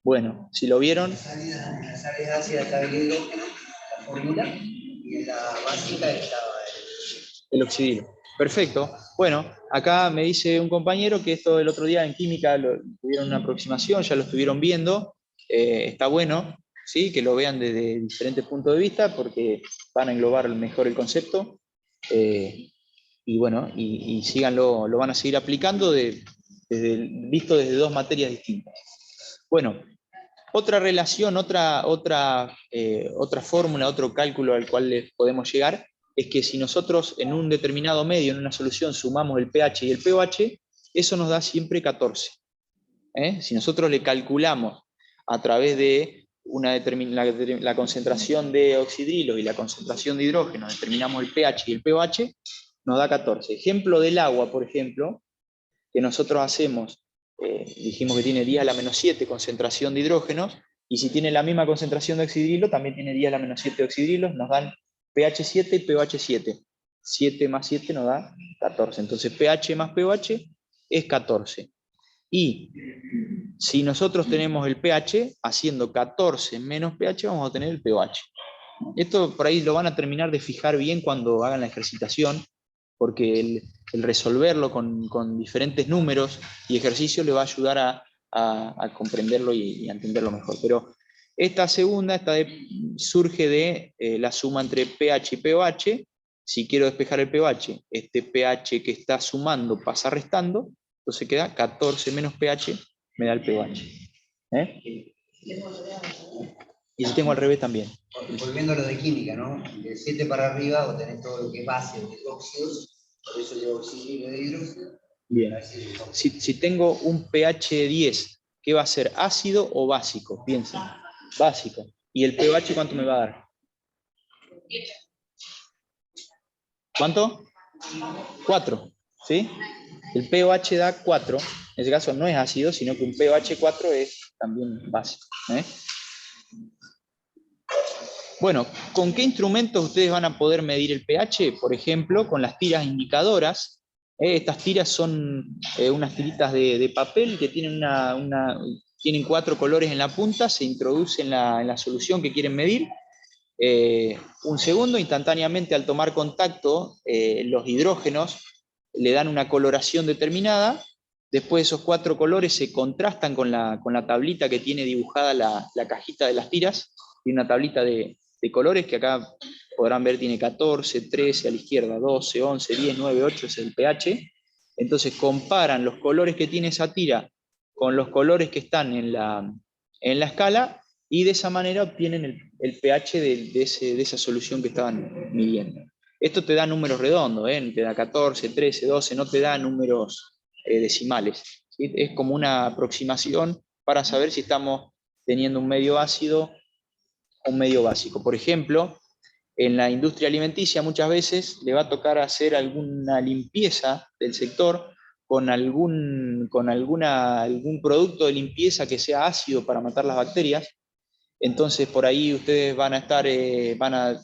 Bueno, si lo vieron. La salida ácida estaba el hidrógeno, la fórmula, y en la básica estaba el oxidilo. Perfecto. Bueno, acá me dice un compañero que esto el otro día en química tuvieron una aproximación, ya lo estuvieron viendo. Está bueno, ¿sí? Que lo vean desde diferentes puntos de vista porque van a englobar mejor el concepto. Y bueno, y síganlo, lo van a seguir aplicando visto desde dos materias distintas. Bueno, otra relación, otra fórmula, otro cálculo al cual les podemos llegar es que si nosotros en un determinado medio, en una solución, sumamos el pH y el pOH, eso nos da siempre 14. Si nosotros le calculamos a través de la concentración de oxidrilos y la concentración de hidrógeno, determinamos el pH y el pOH, nos da 14. Ejemplo del agua, por ejemplo, que nosotros hacemos, dijimos que tiene 10 a la menos 7 concentración de hidrógenos, y si tiene la misma concentración de oxidrilo, también tiene 10 a la menos 7 de oxidrilos, nos dan pH 7 y pOH 7. 7 más 7 nos da 14. Entonces pH más pOH es 14. Y si nosotros tenemos el pH, haciendo 14 menos pH, vamos a tener el pOH. Esto por ahí lo van a terminar de fijar bien cuando hagan la ejercitación, porque el resolverlo con diferentes números y ejercicios le va a ayudar a comprenderlo y a entenderlo mejor. Pero esta segunda surge de la suma entre pH y pOH. Si quiero despejar el pOH, este pH que está sumando pasa restando, entonces queda 14 menos pH, me da el pOH. Y si tengo al revés también. Volviendo a lo de química, ¿no? De 7 para arriba, vos tenés todo lo que es base, de óxidos, por eso lleva oxígeno de hidrógeno. Bien. Si tengo un pH 10, ¿qué va a ser? ¿Ácido o básico? Piensen. Básico. ¿Y el pOH cuánto me va a dar? ¿Cuánto? 4. ¿Sí? El pOH da 4. En ese caso no es ácido, sino que un pOH 4 es también básico. Bueno, ¿con qué instrumentos ustedes van a poder medir el pH? Por ejemplo, con las tiras indicadoras. Estas tiras son unas tiritas de papel que tienen, tienen 4 colores en la punta, se introduce en la solución que quieren medir. Un segundo, instantáneamente al tomar contacto, los hidrógenos le dan una coloración determinada. Después esos 4 colores se contrastan con la tablita que tiene dibujada la cajita de las tiras. Tiene una tablita de colores que acá podrán ver, tiene 14, 13 a la izquierda, 12, 11, 10, 9, 8 es el pH. Entonces comparan los colores que tiene esa tira con los colores que están en la escala, y de esa manera obtienen el pH de esa solución que estaban midiendo. Esto te da números redondos, te da 14, 13, 12, no te da números decimales. ¿Sí? Es como una aproximación para saber si estamos teniendo un medio ácido o un medio básico. Por ejemplo, en la industria alimenticia muchas veces le va a tocar hacer alguna limpieza del sector con algún producto de limpieza que sea ácido para matar las bacterias. Entonces por ahí ustedes van a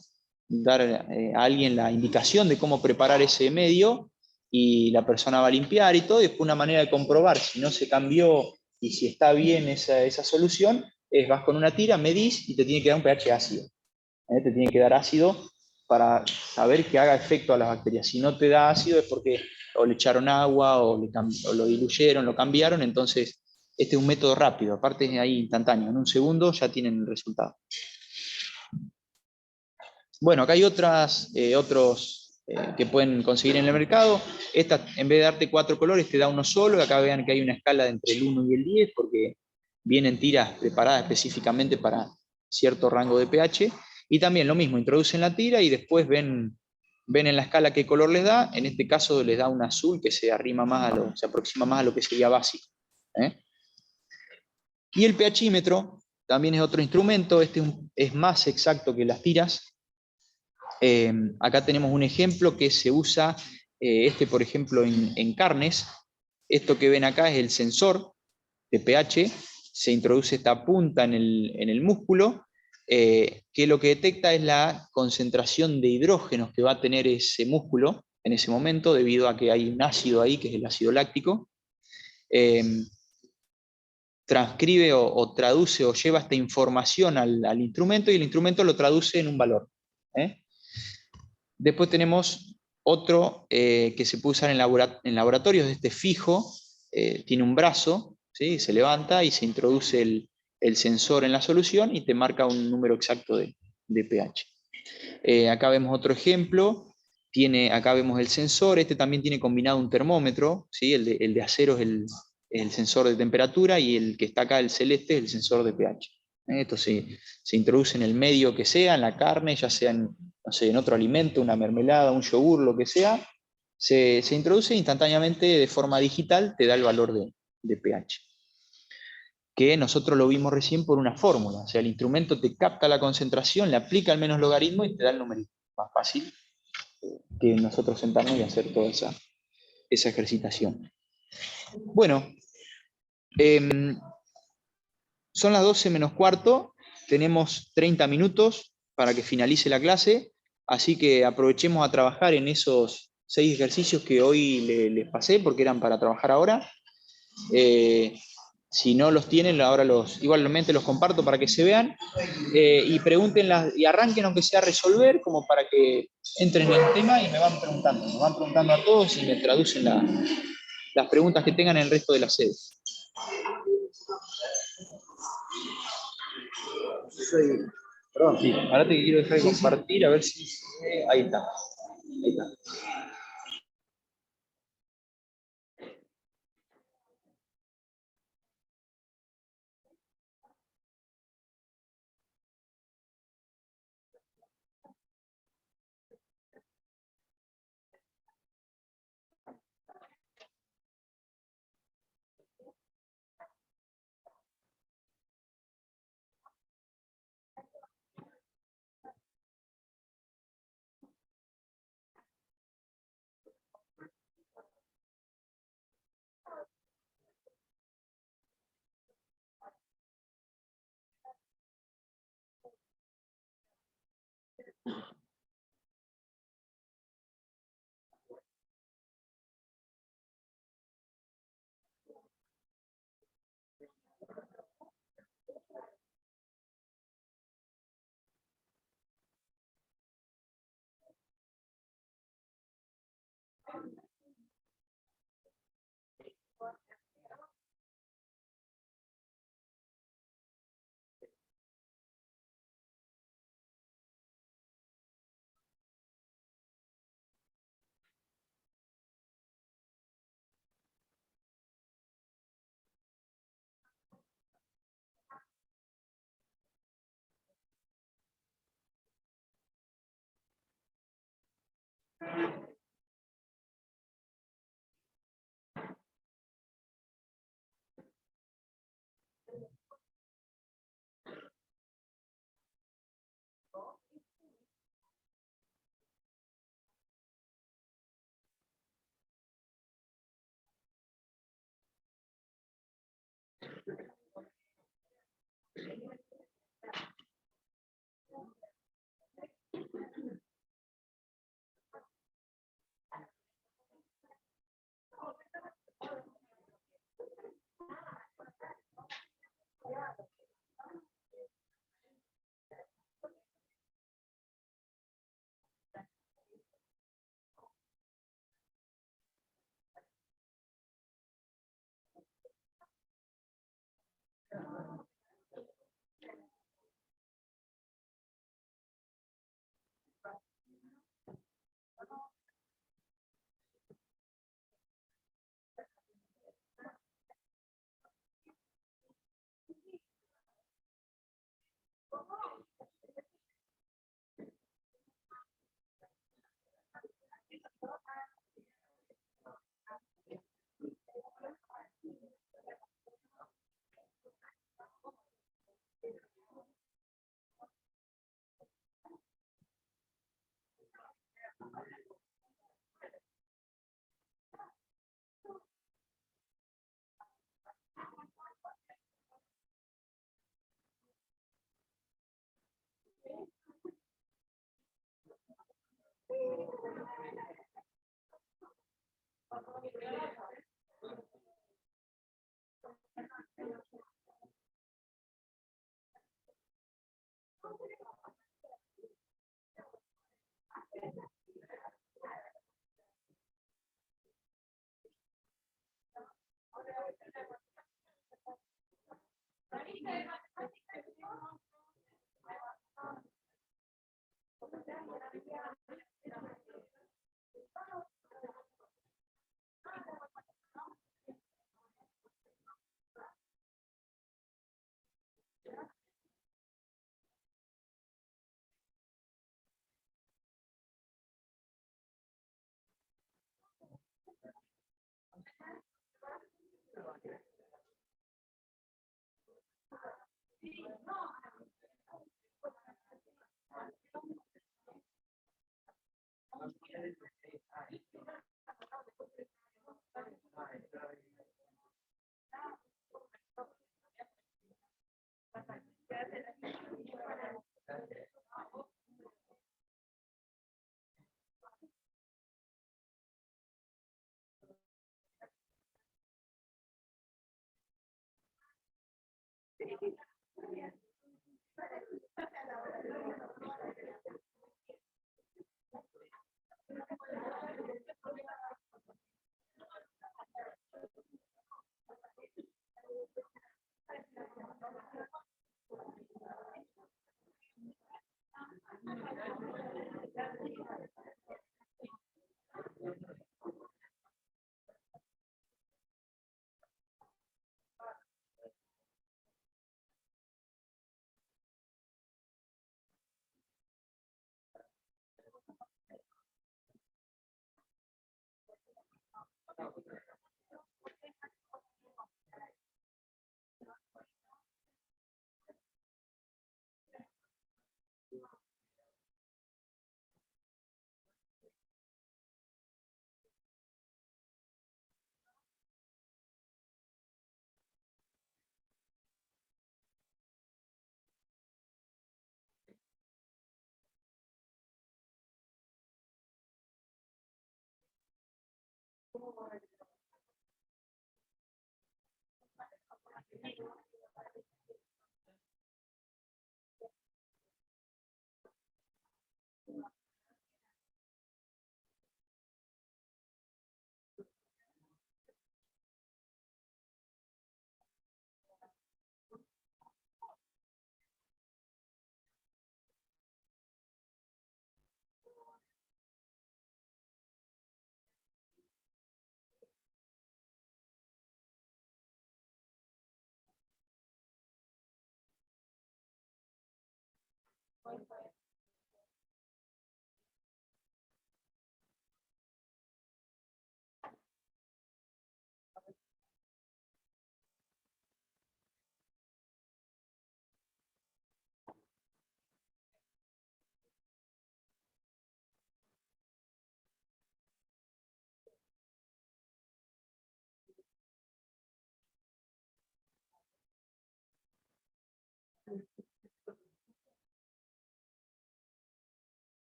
dar a alguien la indicación de cómo preparar ese medio, y la persona va a limpiar y todo, y después una manera de comprobar si no se cambió y si está bien esa solución es: vas con una tira, medís y te tiene que dar un pH ácido. Te tiene que dar ácido para saber que haga efecto a las bacterias. Si no te da ácido es porque o le echaron agua o lo diluyeron, lo cambiaron. Entonces este es un método rápido, aparte es ahí instantáneo, en un segundo ya tienen el resultado. Bueno, acá hay otros que pueden conseguir en el mercado. Esta, en vez de darte 4 colores, te da uno solo. Acá vean que hay una escala entre el 1 y el 10, porque vienen tiras preparadas específicamente para cierto rango de pH. Y también lo mismo, introducen la tira y después ven en la escala qué color les da. En este caso les da un azul que se aproxima más a lo que sería básico. Y el pHímetro también es otro instrumento. Este es más exacto que las tiras. Acá tenemos un ejemplo que se usa, por ejemplo, en carnes. Esto que ven acá es el sensor de pH. Se introduce esta punta en el músculo, que lo que detecta es la concentración de hidrógenos que va a tener ese músculo en ese momento, debido a que hay un ácido ahí, que es el ácido láctico. transcribe o traduce o lleva esta información al instrumento y el instrumento lo traduce en un valor. Después tenemos otro que se puede usar en laboratorios, este fijo, tiene un brazo, ¿sí? Se levanta y se introduce el sensor en la solución y te marca un número exacto de pH. Acá vemos otro ejemplo, acá vemos el sensor, este también tiene combinado un termómetro, ¿sí? El de acero es el sensor de temperatura y el que está acá, el celeste, es el sensor de pH. Esto se introduce en el medio que sea, en la carne, ya sea en, no sé, en otro alimento, una mermelada, un yogur, lo que sea, se introduce instantáneamente de forma digital, te da el valor de pH. Que nosotros lo vimos recién por una fórmula, o sea, el instrumento te capta la concentración, le aplica el menos logaritmo y te da el numerito. Más fácil que nosotros sentarnos y hacer toda esa ejercitación. Bueno, son las 12 menos cuarto, tenemos 30 minutos para que finalice la clase, así que aprovechemos a trabajar en esos 6 ejercicios que hoy les pasé, porque eran para trabajar ahora. Si no los tienen, ahora igualmente los comparto para que se vean, y pregúntenlas, y arranquen aunque sea a resolver, como para que entren en el tema y me van preguntando a todos y me traducen las preguntas que tengan en el resto de la sede. Perdón, sí, ahora te quiero dejar de compartir, a ver si... Ahí está. Ahí está.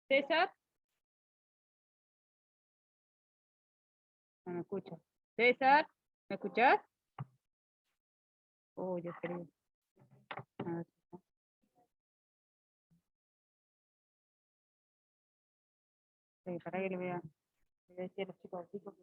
César. No me escucha. César, ¿me escuchás? Oh, yo creo. A ver. Sí, para que le voy a decir a los chicos así porque...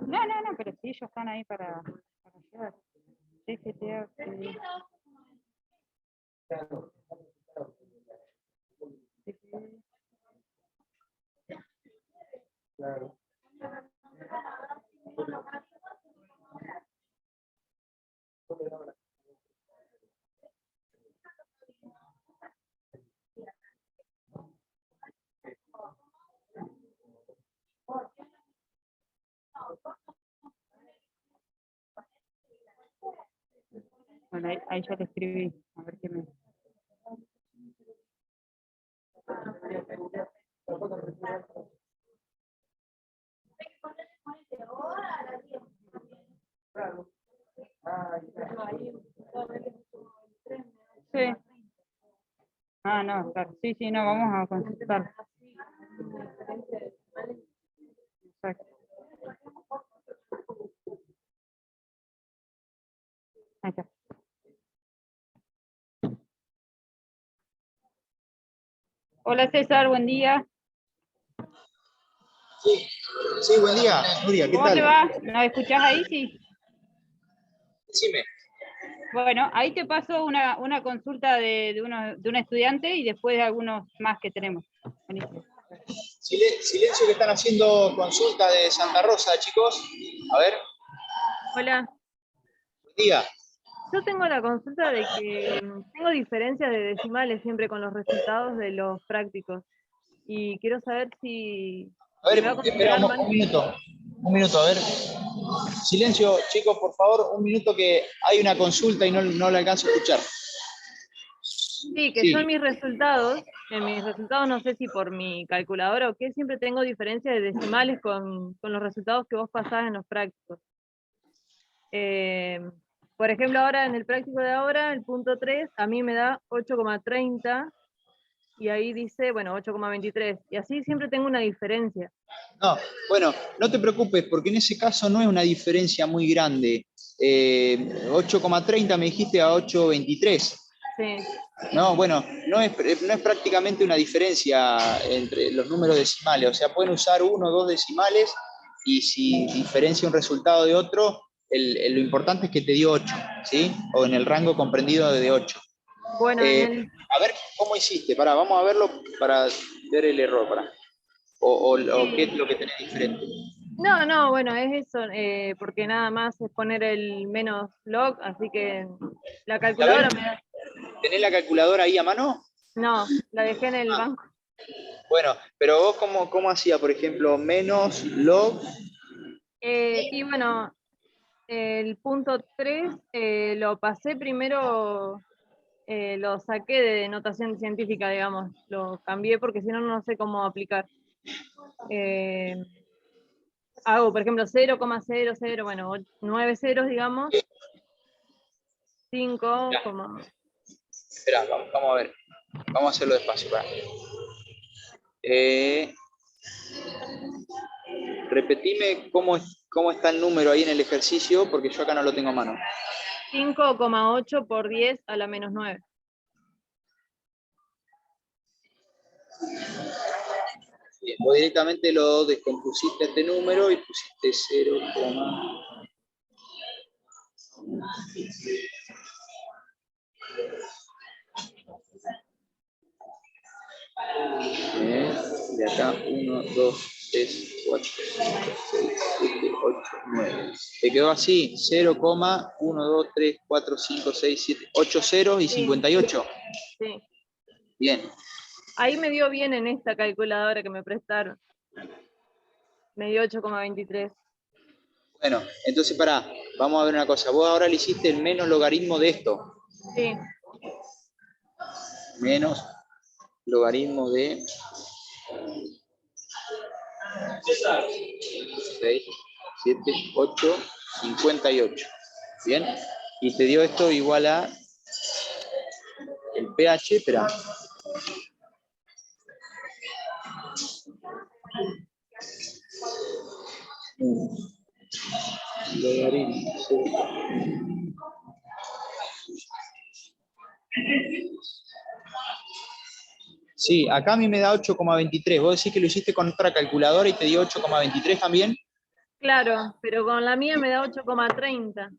No, pero sí, ellos están ahí para ayudar. CGTA, Claro. Bueno, ahí ya le escribí, a ver qué me... Sí. Ah, no, claro. Sí, no, vamos a consultar. Exacto. Ahí está. Hola César, buen día. Sí, buen día, Nuria, ¿qué tal? ¿Cómo te va? ¿Nos escuchás ahí? Sí. Decime. Bueno, ahí te paso una consulta de un estudiante y después de algunos más que tenemos. Buenísimo. Silencio que están haciendo consulta de Santa Rosa, chicos. A ver. Hola. Buen día. Yo tengo la consulta de que tengo diferencias de decimales siempre con los resultados de los prácticos. Y quiero saber si... A ver, me va a espera considerar mal. un minuto, a ver. Silencio, chicos, por favor, un minuto que hay una consulta y no la alcanzo a escuchar. Sí, que Sí. son mis resultados. En mis resultados, no sé si por mi calculadora o qué, siempre tengo diferencias de decimales con los resultados que vos pasás en los prácticos. Por ejemplo, ahora en el práctico de ahora, el punto 3, a mí me da 8,30 y ahí dice, bueno, 8,23. Y así siempre tengo una diferencia. No, bueno, no te preocupes, porque en ese caso no es una diferencia muy grande. 8,30 me dijiste a 8,23. Sí. No, bueno, no es prácticamente una diferencia entre los números decimales. O sea, pueden usar 1 o 2 decimales y si diferencia un resultado de otro, lo importante es que te dio 8, ¿sí? O en el rango comprendido de 8. Bueno, A ver, ¿cómo hiciste? Vamos a verlo para ver el error. O qué es lo que tenés diferente. No, bueno, es eso, porque nada más es poner el menos log, así que la calculadora me da... ¿Tenés la calculadora ahí a mano? No, la dejé en el banco. Bueno, pero vos ¿cómo hacía, por ejemplo, menos log? Y bueno, el punto 3 lo pasé primero, lo saqué de notación científica, digamos, lo cambié porque si no, no sé cómo aplicar. Hago, por ejemplo, 0,00, bueno, 9 ceros, digamos, 5, Espera, vamos a ver. Vamos a hacerlo despacio. Repetime cómo está el número ahí en el ejercicio, porque yo acá no lo tengo a mano. 5,8 por 10 a la menos 9. Bien, vos directamente lo descompusiste este número y pusiste 0, de acá 1, 2, 3, 4, 5, 6, 7, 8, 9. ¿Te quedó así? 0,1, 2, 3, 4, 5, 6, 7, 8 ceros y 58. Sí. Bien. Ahí me dio bien en esta calculadora que me prestaron. Me dio 8,23. Bueno, entonces vamos a ver una cosa. Vos ahora le hiciste el menos logaritmo de esto. Sí. Menos logaritmo de 6, 7, 8, 58. Bien. Y te dio esto igual a el pH, espera. Logaritmo. Sí, acá a mí me da 8,23. Vos decís que lo hiciste con otra calculadora y te dio 8,23 también. Claro, pero con la mía me da 8,30.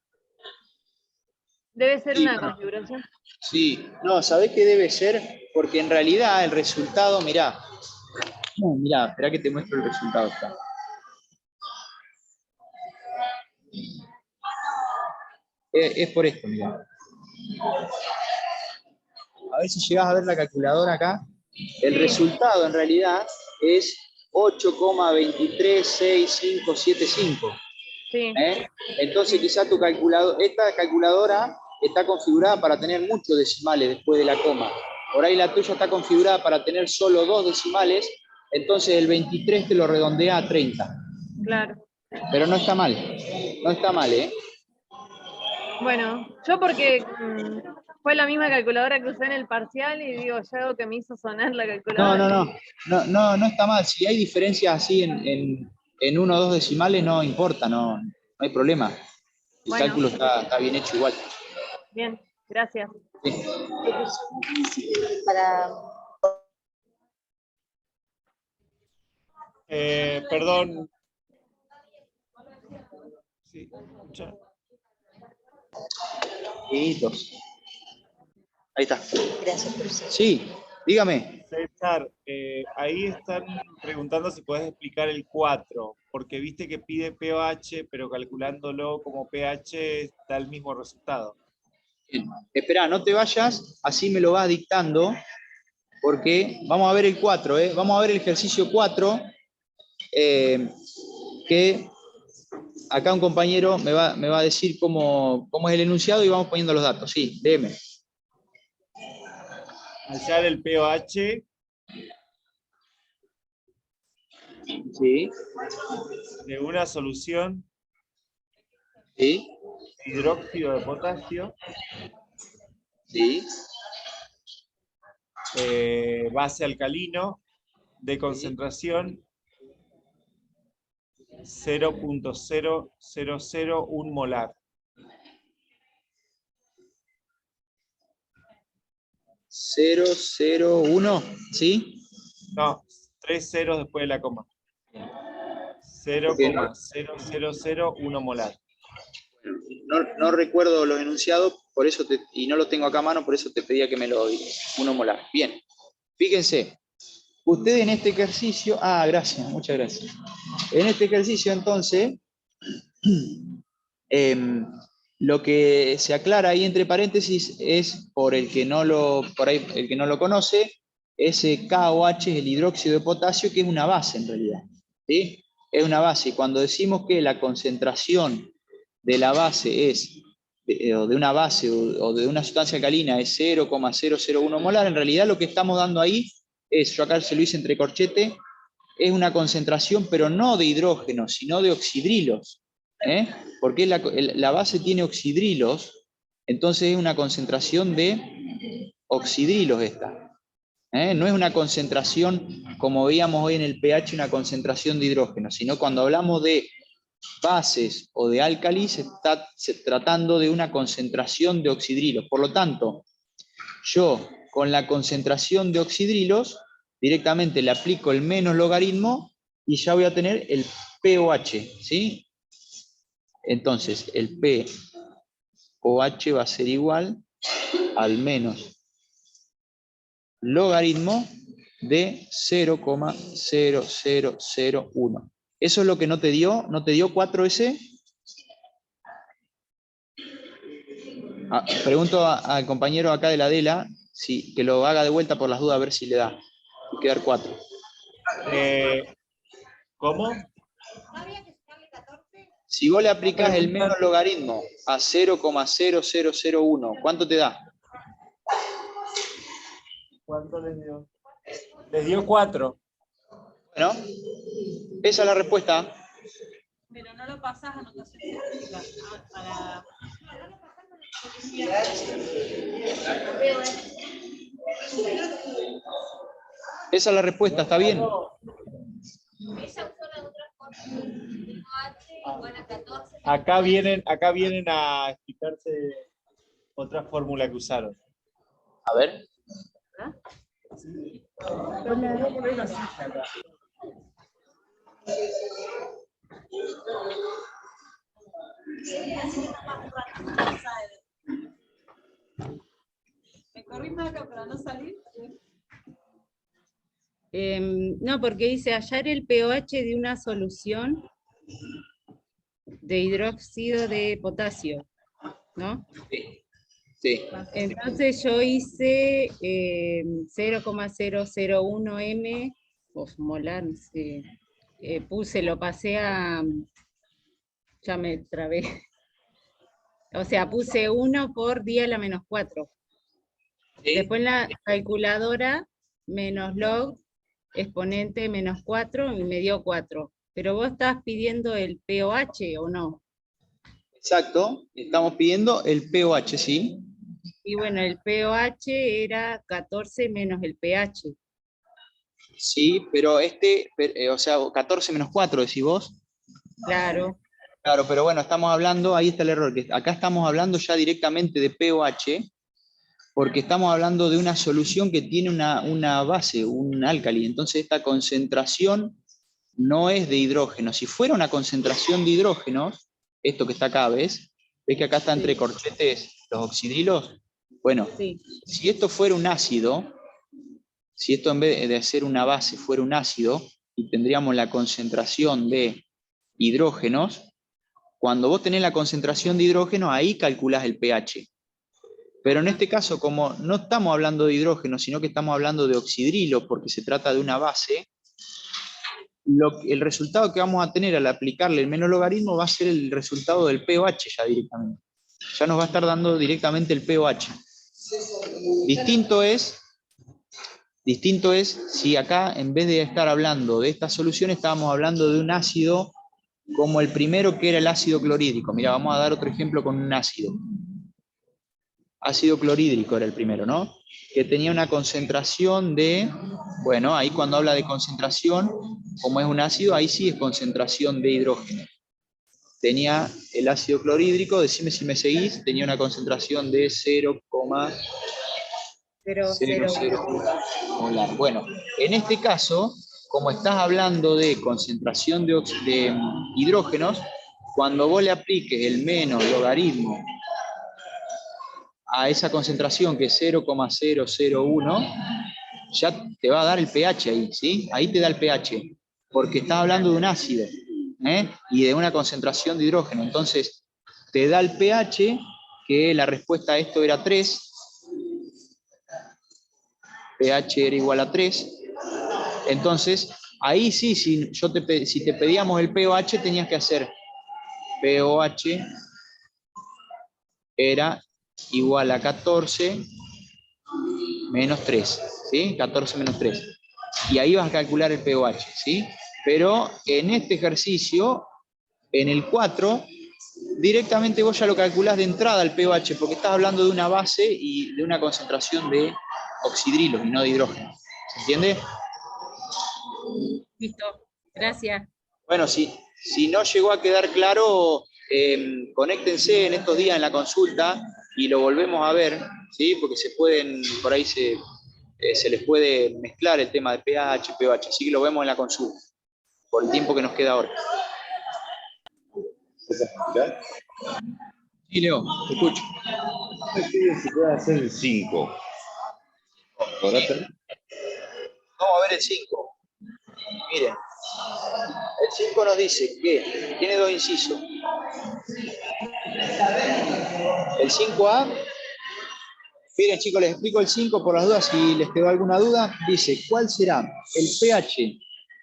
Debe ser Sí, una bueno. configuración. Sí, no, ¿sabés qué debe ser? Porque en realidad el resultado, mirá. No, mirá, esperá que te muestro el resultado acá. Es por esto, mirá. A ver si llegás a ver la calculadora acá. El resultado en realidad es 8,236575. Sí. Entonces quizá esta calculadora está configurada para tener muchos decimales después de la coma. Por ahí la tuya está configurada para tener solo 2 decimales, entonces el 23 te lo redondea a 30. Claro. Pero no está mal, no está mal, ¿eh? Bueno, yo porque fue la misma calculadora que usé en el parcial y digo, ya algo que me hizo sonar la calculadora. No está mal. Si hay diferencias así en 1 o 2 decimales, no importa, no hay problema. El Bueno. cálculo está bien hecho igual. Bien, gracias. Sí. Perdón. Sí, escucha. Y 2. Ahí está. Gracias, profesor. Sí, dígame. César, ahí están preguntando si puedes explicar el 4, porque viste que pide pH, pero calculándolo como pH da el mismo resultado. Bien. Esperá, no te vayas, así me lo vas dictando, porque vamos a ver el 4, vamos a ver el ejercicio 4, que acá un compañero me va a decir cómo es el enunciado y vamos poniendo los datos. Sí, léeme. Hallar el pH. Sí. De una solución. Sí. Hidróxido de potasio. Sí. Base alcalino de concentración 0.0001 molar. 001, ¿sí? No, 3 ceros después de la coma. 0,0001 molar. No recuerdo los enunciados, por eso y no lo tengo acá a mano, por eso te pedía que me lo digas. 1 molar. Bien. Fíjense. Ustedes en este ejercicio... Ah, gracias, muchas gracias. En este ejercicio, entonces, lo que se aclara ahí entre paréntesis es, por el que no lo conoce, ese KOH es el hidróxido de potasio, que es una base en realidad. ¿Sí? Es una base. Y cuando decimos que la concentración de la base o de una base o de una sustancia alcalina es 0,001 molar, en realidad lo que estamos dando ahí es, yo acá se lo hice entre corchete, es una concentración, pero no de hidrógeno, sino de oxidrilos. Porque la base tiene oxidrilos, entonces es una concentración de oxidrilos esta. No es una concentración, como veíamos hoy en el pH, una concentración de hidrógeno, sino cuando hablamos de bases o de álcalis, se está tratando de una concentración de oxidrilos. Por lo tanto, yo con la concentración de oxidrilos directamente le aplico el menos logaritmo y ya voy a tener el pOH, ¿sí? Entonces, el pOH va a ser igual al menos logaritmo de 0,0001. ¿Eso es lo que no te dio? ¿No te dio 4S? Pregunto al compañero acá de la DELA, que lo haga de vuelta por las dudas, a ver si le da. Quedar 4. ¿Cómo? Si vos le aplicás el menos logaritmo a 0,0001, ¿cuánto te da? ¿Cuánto les dio? Les dio 4. Bueno, esa es la respuesta. Pero no lo pasás a notación científica. Esa es la respuesta, ¿está bien? Acá vienen a explicarse otra fórmula que usaron. A ver. ¿Me corrí acá para no salir? No, porque dice hallar el pH de una solución de hidróxido de potasio, ¿no? Sí. Sí. Entonces yo hice 0,001 m molar, no sé, lo pasé a, ya me trabé, o sea, puse 1 por 10 a la menos 4. Sí. Después en la calculadora, menos log, exponente menos 4, y me dio 4. Pero vos estás pidiendo el pOH, ¿o no? Exacto, estamos pidiendo el pOH, ¿sí? Y bueno, el pOH era 14 menos el pH. Sí, pero o sea, 14 menos 4, decís vos. Claro. Claro, pero bueno, estamos hablando, ahí está el error, que acá estamos hablando ya directamente de pOH, porque estamos hablando de una solución que tiene una base, un álcali. Entonces esta concentración no es de hidrógeno. Si fuera una concentración de hidrógenos, esto que está acá, ¿ves? ¿Ves que acá está entre corchetes los oxidrilos? Bueno, si esto fuera un ácido, si esto en vez de ser una base fuera un ácido, y tendríamos la concentración de hidrógenos, cuando vos tenés la concentración de hidrógeno, ahí calculás el pH. Pero en este caso, como no estamos hablando de hidrógeno, sino que estamos hablando de oxidrilo, porque se trata de una base, el resultado que vamos a tener al aplicarle el menos logaritmo va a ser el resultado del pOH ya directamente. Ya nos va a estar dando directamente el pOH. Distinto es si acá, en vez de estar hablando de esta solución, estábamos hablando de un ácido como el primero, que era el ácido clorhídrico. Mira, vamos a dar otro ejemplo con un ácido. Ácido clorhídrico era el primero, ¿no? Que tenía una concentración de, bueno, ahí cuando habla de concentración, como es un ácido, ahí sí es concentración de hidrógeno. Tenía el ácido clorhídrico, decime si me seguís, tenía una concentración de 0,001 molar. Bueno, en este caso, como estás hablando de concentración de hidrógenos, cuando vos le apliques el menos logaritmo a esa concentración que es 0,001, ya te va a dar el pH ahí, ¿sí? Ahí te da el pH, porque estás hablando de un ácido, y de una concentración de hidrógeno. Entonces, te da el pH, que la respuesta a esto era 3, pH era igual a 3, entonces, ahí sí, si te pedíamos el pOH, tenías que hacer pOH era igual a 14 menos 3, ¿sí? 14 menos 3. Y ahí vas a calcular el pOH, ¿sí? Pero en este ejercicio, en el 4, directamente vos ya lo calculás de entrada el pOH, porque estás hablando de una base y de una concentración de oxidrilos y no de hidrógeno. ¿Se entiende? Listo, gracias. Bueno, si no llegó a quedar claro, conéctense en estos días en la consulta y lo volvemos a ver, ¿sí? Porque por ahí se les puede mezclar el tema de pH, pOH, así que lo vemos en la consulta, por el tiempo que nos queda ahora. Sí, Leo, te escucho. Se puede hacer el 5. Vamos a ver el 5. Miren, el 5 nos dice que tiene 2 incisos. El 5A, miren chicos, les explico el 5 por las dudas, si les quedó alguna duda. Dice, ¿cuál será el pH?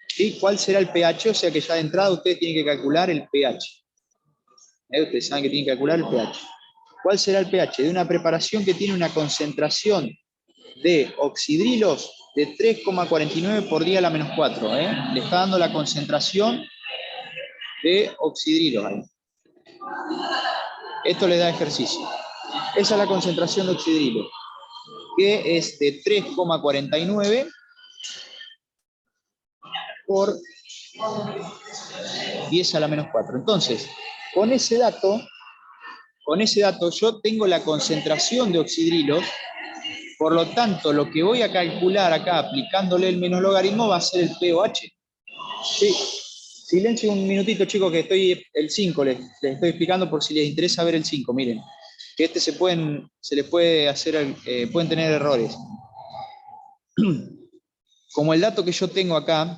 ¿Sí? ¿Cuál será el pH? O sea que ya de entrada ustedes tienen que calcular el pH. Ustedes saben que tienen que calcular el pH. ¿Cuál será el pH? De una preparación que tiene una concentración de oxidrilos de 3,49 por 10 a la menos 4. Le está dando la concentración de oxidrilos ahí. Esto le da ejercicio. Esa es la concentración de oxidrilos, que es de 3,49 por 10 a la menos 4. Entonces, con ese dato yo tengo la concentración de oxidrilos, por lo tanto, lo que voy a calcular acá, aplicándole el menos logaritmo, va a ser el pOH. Sí. Silencio un minutito, chicos, que estoy el 5, les estoy explicando por si les interesa ver el 5. Miren, que se les puede hacer, pueden tener errores. Como el dato que yo tengo acá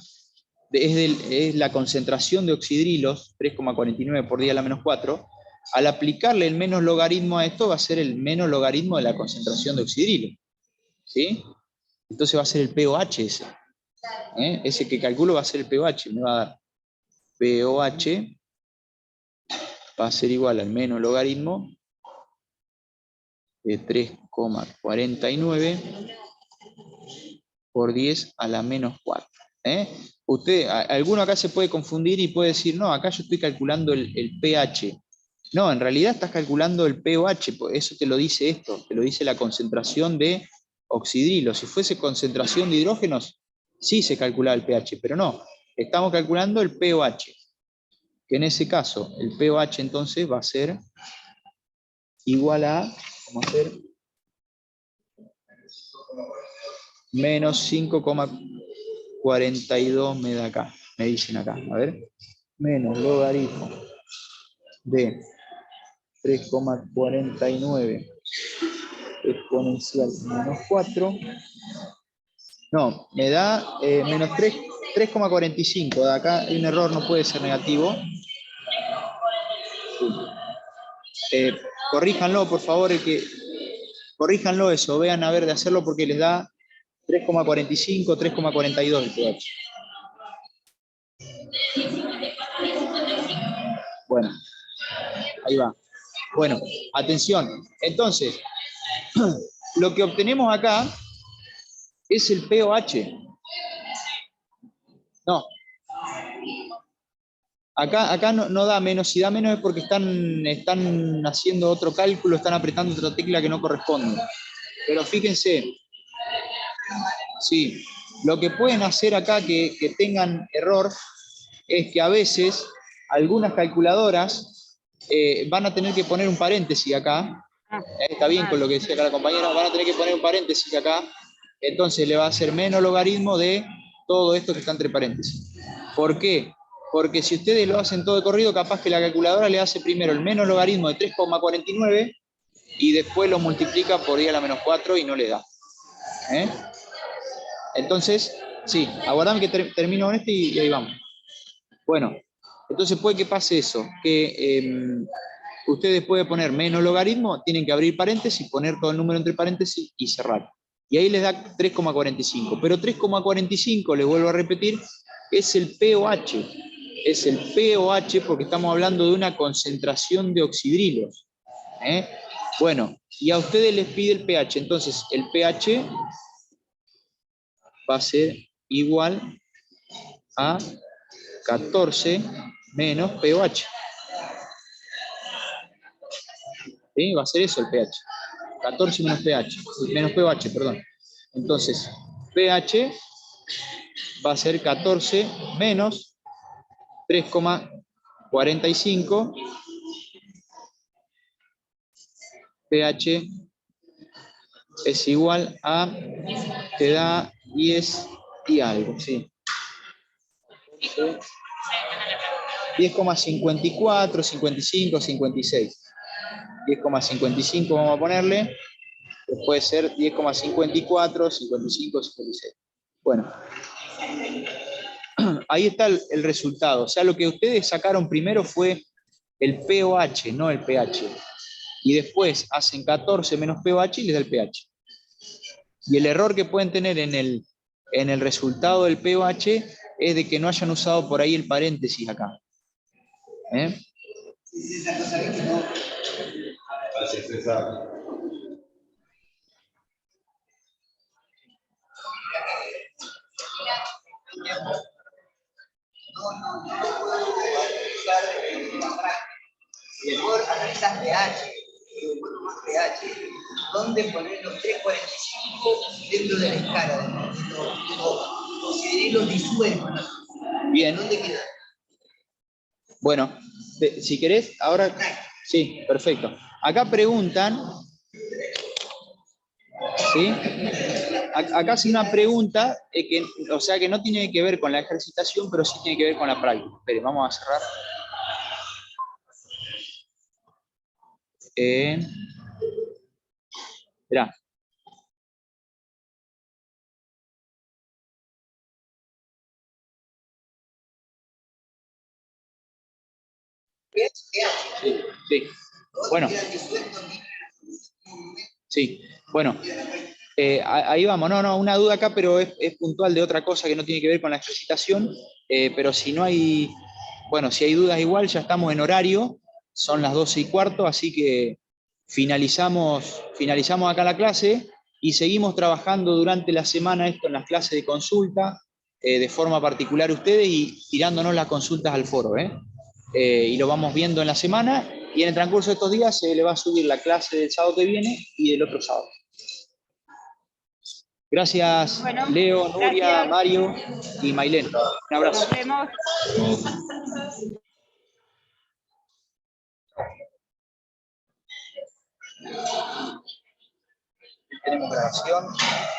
es la concentración de oxidrilos, 3,49 por 10 a la menos 4, al aplicarle el menos logaritmo a esto va a ser el menos logaritmo de la concentración de oxidrilos. ¿Sí? Entonces va a ser el pOH ese. Ese que calculo va a ser el pOH, me va a dar pOH va a ser igual al menos logaritmo de 3,49 por 10 a la menos 4. Alguno acá se puede confundir y puede decir, no, acá yo estoy calculando el pH. No, en realidad estás calculando el pOH, eso te lo dice esto, te lo dice la concentración de oxidrilos. Si fuese concentración de hidrógenos, sí se calculaba el pH, pero no, estamos calculando el pOH. Que en ese caso, el pOH entonces va a ser igual a, vamos a hacer, menos 5,42 me da acá, me dicen acá, a ver, menos logaritmo de 3,49 exponencial menos 4, no, me da menos 3,45, de acá hay un error, no puede ser negativo. Corríjanlo, por favor, corríjanlo eso, vean a ver de hacerlo porque les da 3,45, 3,42 el pH. Bueno, ahí va. Bueno, atención. Entonces, lo que obtenemos acá es el pOH. No. Acá no da menos, si da menos es porque están haciendo otro cálculo, están apretando otra tecla que no corresponde. Pero fíjense, sí, lo que pueden hacer acá que tengan error es que a veces algunas calculadoras van a tener que poner un paréntesis acá. Está bien con lo que decía acá la compañera, van a tener que poner un paréntesis acá. Entonces le va a hacer menos logaritmo de todo esto que está entre paréntesis. ¿Por qué? Porque si ustedes lo hacen todo de corrido, capaz que la calculadora le hace primero el menos logaritmo de 3,49 y después lo multiplica por 10 a la menos 4 y no le da. Entonces, sí, aguardame que termino con este y ahí vamos. Bueno, entonces puede que pase eso, que ustedes pueden poner menos logaritmo, tienen que abrir paréntesis, poner todo el número entre paréntesis y cerrar. Y ahí les da 3,45. Pero 3,45, les vuelvo a repetir, es el pOH. Es el pOH porque estamos hablando de una concentración de oxidrilos. Bueno, y a ustedes les pide el pH. Entonces, el pH va a ser igual a 14 menos pOH. ¿Sí? Va a ser eso el pH. 14 menos pOH, perdón. Entonces, pH va a ser 14 menos 3,45. pH es igual a, te da 10 y algo, ¿sí? 10,54, 55, 56. 10,55 vamos a ponerle. Puede ser 10,54, 55, 56. Bueno. Ahí está el resultado. O sea, lo que ustedes sacaron primero fue el pOH, no el pH. Y después hacen 14 menos pOH y les da el pH. Y el error que pueden tener en el resultado del pOH es de que no hayan usado por ahí el paréntesis acá. César, no sabés que no. Gracias, César. No puedo analizar y después analizar pH, y después más pH, ¿dónde poner los 345 dentro de la escala? Consideré los disueltos. Bien. ¿Dónde queda? Bueno, si querés, ahora... Sí, perfecto. Acá preguntan... ¿Sí? Acá hace una pregunta, o sea que no tiene que ver con la ejercitación, pero sí tiene que ver con la práctica. Espere, vamos a cerrar. Esperá. Sí, sí. Bueno. Sí, bueno. Ahí vamos, no, una duda acá, pero es puntual de otra cosa que no tiene que ver con la ejercitación, pero si no hay, bueno, si hay dudas igual, ya estamos en horario, son las 12:15, así que finalizamos acá la clase y seguimos trabajando durante la semana esto en las clases de consulta, de forma particular ustedes y tirándonos las consultas al foro, y lo vamos viendo en la semana y en el transcurso de estos días se le va a subir la clase del sábado que viene y del otro sábado. Gracias, bueno, Leo, Nuria, gracias. Mario y Mailén. Un abrazo. Nos vemos. Tenemos grabación.